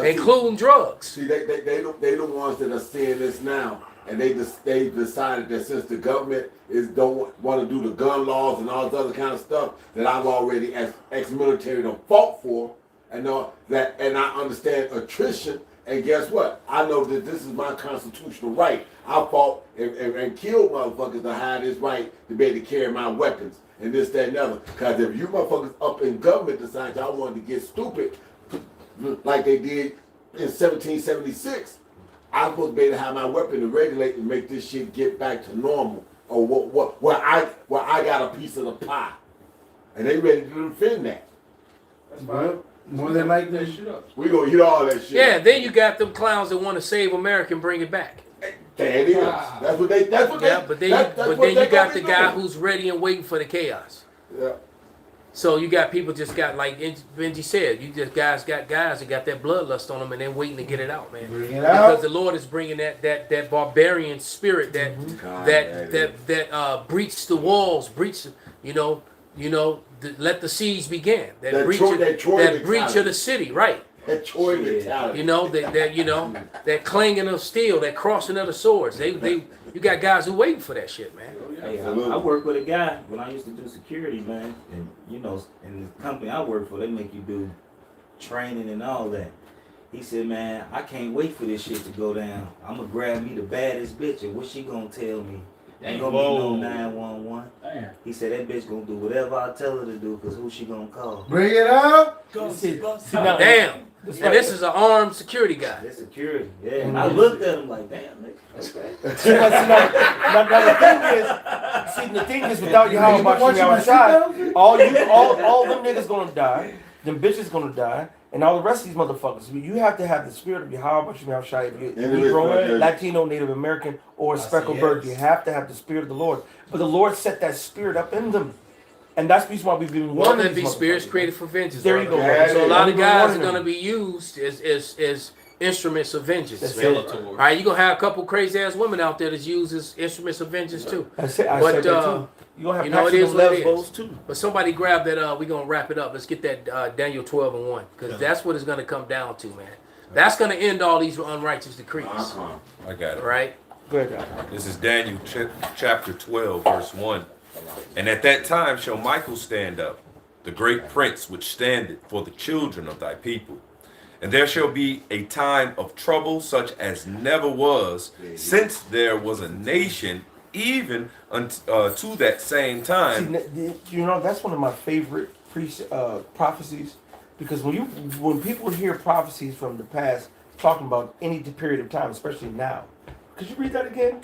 including drugs. See, they the ones that are seeing this now, and they decided that since the government don't want to do the gun laws and all this other kind of stuff that I've already as ex-military done fought for, and I understand attrition. And guess what? I know that this is my constitutional right. I fought and killed motherfuckers to have this right to be able to carry my weapons and this, that, and the other. Because if you motherfuckers up in government decide y'all wanted to get stupid like they did in 1776, I'm supposed to be able to have my weapon to regulate and make this shit get back to normal, or where I got a piece of the pie, and they ready to defend that. That's fine. More than likely, we gonna eat all that shit. Yeah, then you got them clowns that want to save America and bring it back. There it is. That's what they. But then you got the guy who's ready and waiting for the chaos. Yeah. So you got people just got, like Benji said, you just guys that got that bloodlust on them and they're waiting to get it out, man. Bring it out. Because the Lord is bringing that barbarian spirit that breached the walls, let the siege begin. That breach of the city, right? That Troy mentality. That clanging of steel, that crossing of the swords. You got guys who waiting for that shit, man. Hey, I work with a guy when I used to do security, man, and in the company I work for, they make you do training and all that. He said, man, I can't wait for this shit to go down. I'm gonna grab me the baddest bitch, and what she gonna tell me? Ain't gonna be no 911. He said that bitch gonna do whatever I tell her to do, cause who she gonna call? Bring it up. Damn. And this is an armed security guy. That's security. Yeah. And I looked at him like, damn, nigga. Okay. Now the thing is, without you, how about you outside, all them niggas gonna die, them bitches gonna die, and all the rest of these motherfuckers. You have to have the spirit of Yahweh Bashim Shai, if you're Negro, Latino, Native American, or a speckled bird. You have to have the spirit of the Lord. But the Lord set that spirit up in them. And that's the reason why we've been warning. Well, be spirits created for vengeance. There you go. So a lot of guys are going to be used as instruments of vengeance. All right, you're going to have a couple crazy ass women out there that's used as instruments of vengeance too. I said that too. You're going to have it is what it is. Too. But somebody grab that. We're going to wrap it up. Let's get that Daniel 12:1, because that's what it's going to come down to, man. That's going to end all these unrighteous decrees. I got it. Right? Go ahead. This is Daniel chapter 12, verse 1. And at that time shall Michael stand up, the great prince which standeth for the children of thy people. And there shall be a time of trouble such as never was, since there was a nation, even to that same time. See, that's one of my favorite prophecies, because when people hear prophecies from the past talking about any period of time, especially now, could you read that again?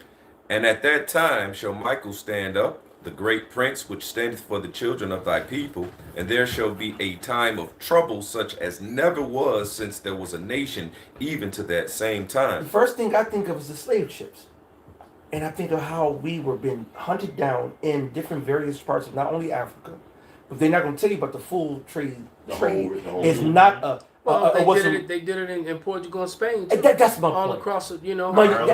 And at that time shall Michael stand up, the great prince which standeth for the children of thy people, and there shall be a time of trouble such as never was since there was a nation, even to that same time. The first thing I think of is the slave ships. And I think of how we were being hunted down in different various parts of not only Africa, but they're not going to tell you about the full trade. It's not a... they did it in Portugal and Spain too. That's my all point. across, you know them,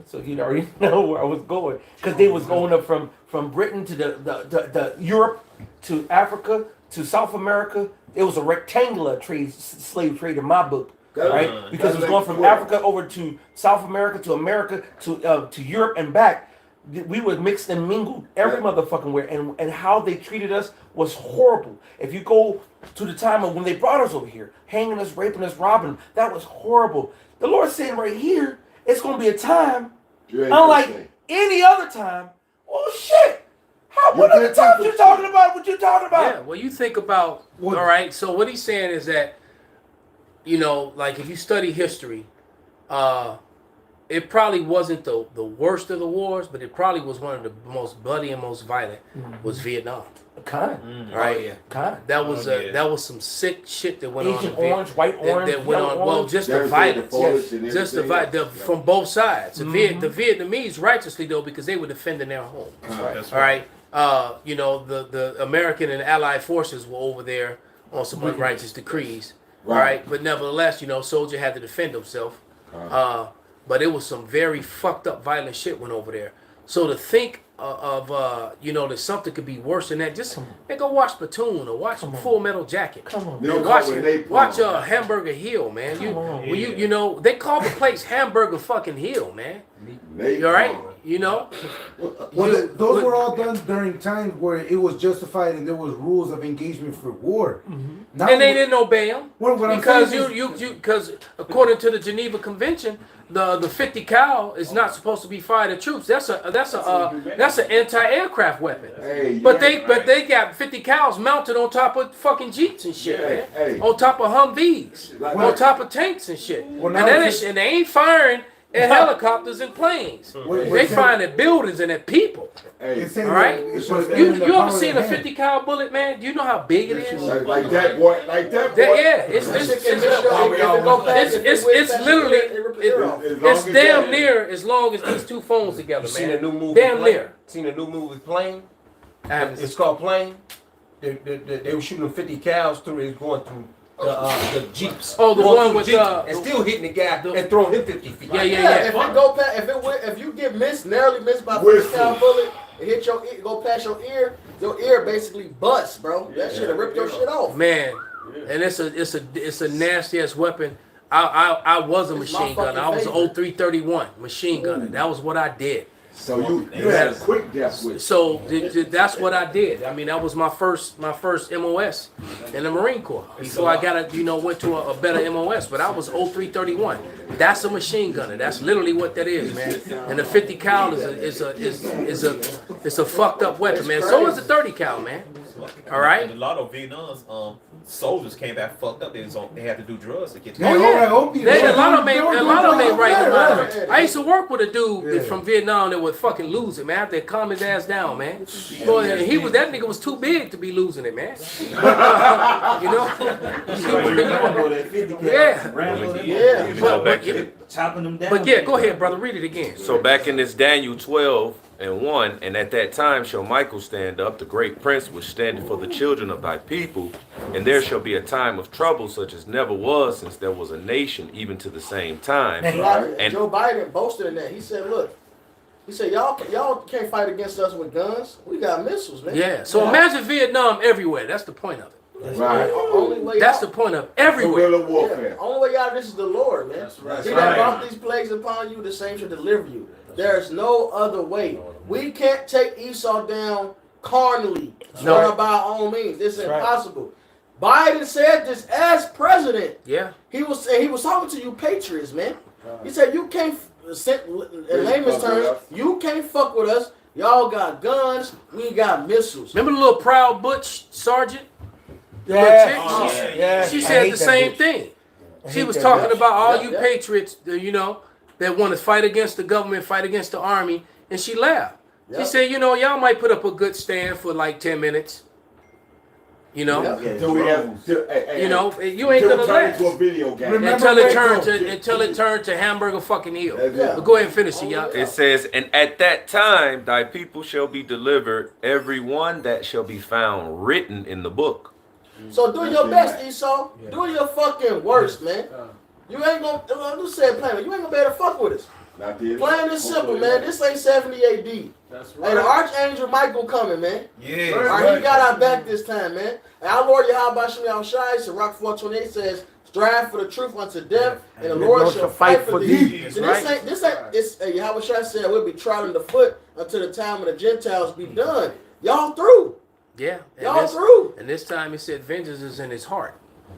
so you already know where I was going, because they was going up from Britain to the Europe to Africa to South America. It was a rectangular slave trade in my book, right? Because it was going from Africa over to South America to Europe and back. We were mixed and mingled every motherfucking where, and how they treated us was horrible. If you go to the time of when they brought us over here, hanging us, raping us, robbing, that was horrible. The Lord's saying right here, it's going to be a time, unlike any other time. Oh shit! What other times you talking about? What you talking about? Yeah, well, you think about, all right, so what he's saying is that you know, like if you study history, it probably wasn't the worst of the wars, but it probably was one of the most bloody and most violent. Was Vietnam. Right? That was that was some sick shit that went Asian on. orange, white orange, that went on. yellow Well, orange. just the violence, just the violence from both sides. The Vietnamese righteously though, because they were defending their home. That's All right. You know, the American and Allied forces were over there on some unrighteous decrees. All right. But nevertheless, you know, soldier had to defend himself. But it was some very fucked up violent shit went over there. So to think you know, that something could be worse than that, just go watch Platoon or watch Full Metal Jacket. Or watch Hamburger Hill, man. You know, they call the place Hamburger fucking Hill, man. You all right? You know? Well, those were all done during times where it was justified and there was rules of engagement for war. And they didn't obey them because according to the Geneva Convention, the 50 cal is not supposed to be fired at troops. That's an anti-aircraft weapon. But they got 50 cals mounted on top of fucking Jeeps and shit, man. On top of Humvees, on top of tanks and shit. And they ain't firing at helicopters and planes. They firing at buildings and at people. All right? You ever seen a 50 cal bullet, man? Do you know how big it is? Like that boy. Yeah, it's literally it's damn near as long as these two phones together, man. Seen a new movie? Damn near. Seen a new movie Plane? It's called Plane. They were shooting 50 cals through. It's going through the Jeeps. Oh, the one with and still hitting the guy and throwing him 50 feet. Yeah. If you get narrowly missed by a 50 cal bullet, it hit your ear, go past your ear basically busts, bro. That shit'll rip your shit off. Man, and it's a nasty ass weapon. I was a machine gunner. I was an 0331 machine gunner. That was what I did. So you had a quick death with. So that's what I did. I mean, that was my first MOS in the Marine Corps. Before I went to a better MOS, but I was 0331. That's a machine gunner. That's literally what that is, man. And the 50 cal is a fucked up weapon, man. So is the 30 cal, man. All right. And a lot of Vietnam's soldiers came back fucked up. They had to do drugs to get to a lot of them ain't right. I used to work with a dude from Vietnam that would fucking lose it, man. I had to calm his ass down, man. Boy, that nigga was too big to be losing it, man. You know? Chopping them down. But yeah, go ahead, brother. Read it again. So back in this Daniel 12:1, and at that time shall Michael stand up, the great prince, which standeth for the children of thy people, and there shall be a time of trouble such as never was since there was a nation, even to the same time. And Joe Biden boasted in that. He said, "Look, y'all can't fight against us with guns. We got missiles, man." Yeah. So imagine Vietnam everywhere. That's the point of it. That's the point of everywhere. The only way out of this is the Lord, man. That's right. He that brought these plagues upon you, the same should deliver you. There's no other way. We can't take Esau down carnally or by our own means. This is impossible. Biden said this as president. Yeah. He was talking to you patriots, man. He said you can't, in layman's terms, you can't fuck with us. Y'all got guns. We got missiles. Remember the little proud butch sergeant? Yeah. She said the same thing. She was talking about all you patriots, that want to fight against the government, fight against the army, and she laughed. She said, y'all might put up a good stand for like 10 minutes. You ain't gonna last until it turned to Hamburger fucking Hill. But go ahead and finish it, y'all. It says, and at that time thy people shall be delivered, every one that shall be found written in the book. So do your best, Esau. Do your fucking worst, man. You ain't gonna. I'm just saying, plain. You ain't gonna be able to fuck with us. Plain and simple, man. This ain't 70 AD. That's right. Hey, the Archangel Michael coming, man. Yeah. All right, he got our back this time, man. And our Lord Yahweh Shem Yahushai, Sirach 4:28 says, "Strive for the truth unto death, and the Lord shall fight for thee." So this ain't. Yahweh Shai said we'll be trotting the foot until the time of the Gentiles be done. Y'all through. Yeah. Y'all through. And this time he said, "Vengeance is in his heart."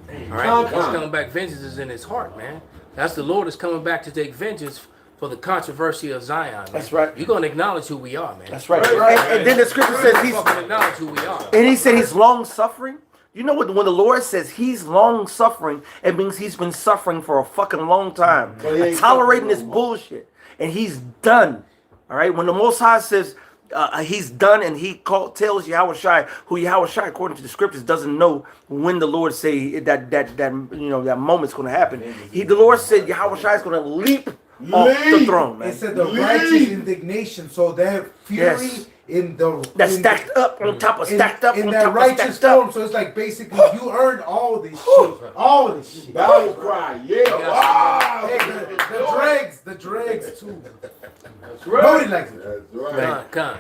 All right, he's coming back. Vengeance is in his heart, man. That's the Lord is coming back to take vengeance for the controversy of Zion. Man. That's right. You're gonna acknowledge who we are, man. That's right. And then the scripture says he's acknowledge who we are. And he said he's long suffering You know what? When the Lord says He's long suffering, it means He's been suffering for a fucking long time, tolerating this bullshit, and He's done. All right. When the Most High says He's done, and He tells Yahweh Shai, who Yahweh Shai, according to the scriptures, doesn't know when the Lord say that that moment's going to happen. The Lord said Yahweh Shai is going to leap off the throne. Man. It said the righteous indignation, so that fury in the that's stacked up on top of stacked up in on that top righteous of stacked form. up. So it's like basically you earned all this shit, all this shit. Battle cry, yeah. Hey, the dregs too. That's right. Nobody likes it. That's right. Con.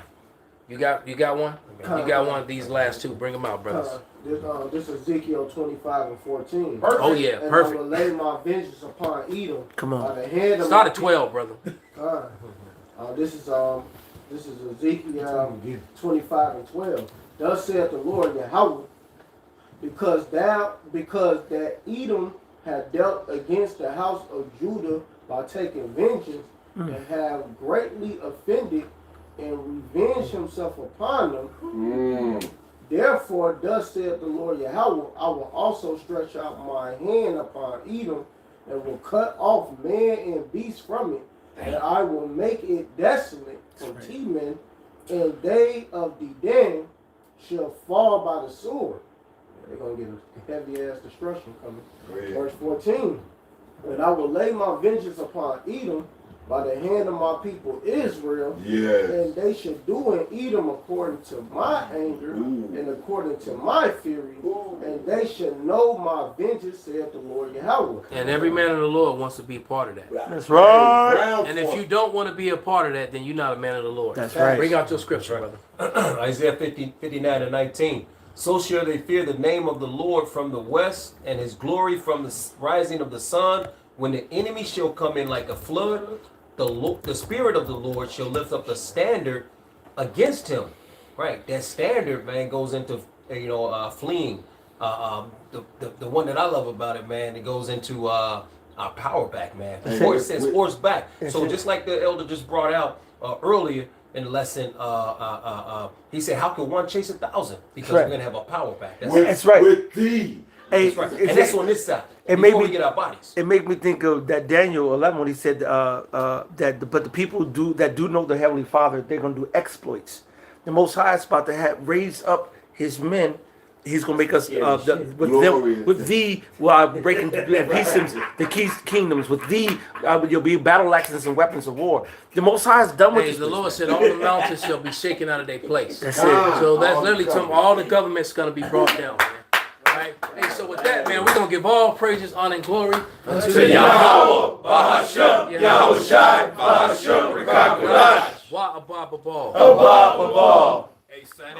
You got one? You got one of these last two. Bring them out, brothers. This is Ezekiel 25:14. Oh yeah, and perfect. I will lay my vengeance upon Edom. Come on. By the hand of Start at 12, brother. This is Ezekiel 25:12. Thus saith the Lord Yahweh, because that Edom had dealt against the house of Judah by taking vengeance and have greatly offended and revenged himself upon them. Therefore, thus saith the Lord Yahweh, I will also stretch out my hand upon Edom and will cut off man and beast from it, and I will make it desolate from Teman, and they of Dedan shall fall by the sword. They're going to get a heavy ass destruction coming. Verse 14. And I will lay my vengeance upon Edom by the hand of my people Israel, and they shall do in Edom according to my anger and according to my fury, and they shall know my vengeance, saith the Lord Yahweh. And every man of the Lord wants to be a part of that. That's right. And if you don't want to be a part of that, then you're not a man of the Lord. That's right. Bring out your scripture, brother. Isaiah 59 and 19. So shall they fear the name of the Lord from the west, and his glory from the rising of the sun. When the enemy shall come in like a flood, the Spirit of the Lord shall lift up a standard against him. Right, that standard, man, goes into fleeing. The one that I love about it, man, it goes into our power back, man. Before it says force back. So just like the elder just brought out earlier in the lesson, he said, "How can one chase 1,000? Because we're gonna have a power back." That's right. With thee. That's right. And that's on this side. It before made me we get our bodies. It made me think of that Daniel 11 when he said but the people that do know the Heavenly Father, they're gonna do exploits. The Most High is about to raise up His men. He's gonna make us with thee. Will I break into pieces the kingdoms? With thee, you'll be battle axes and weapons of war. The Most High is done with this. The Lord said, "All the mountains shall be shaken out of their place." That's it. So that's literally telling all the government's gonna be brought down. Right? Hey, so with that, man, we're gonna give all praises, honor, and glory unto Yahweh, Bahashem, Yahweh Shai, Bahashem, Rekakodash. Wa abba babal. Abba babal. Hey, son,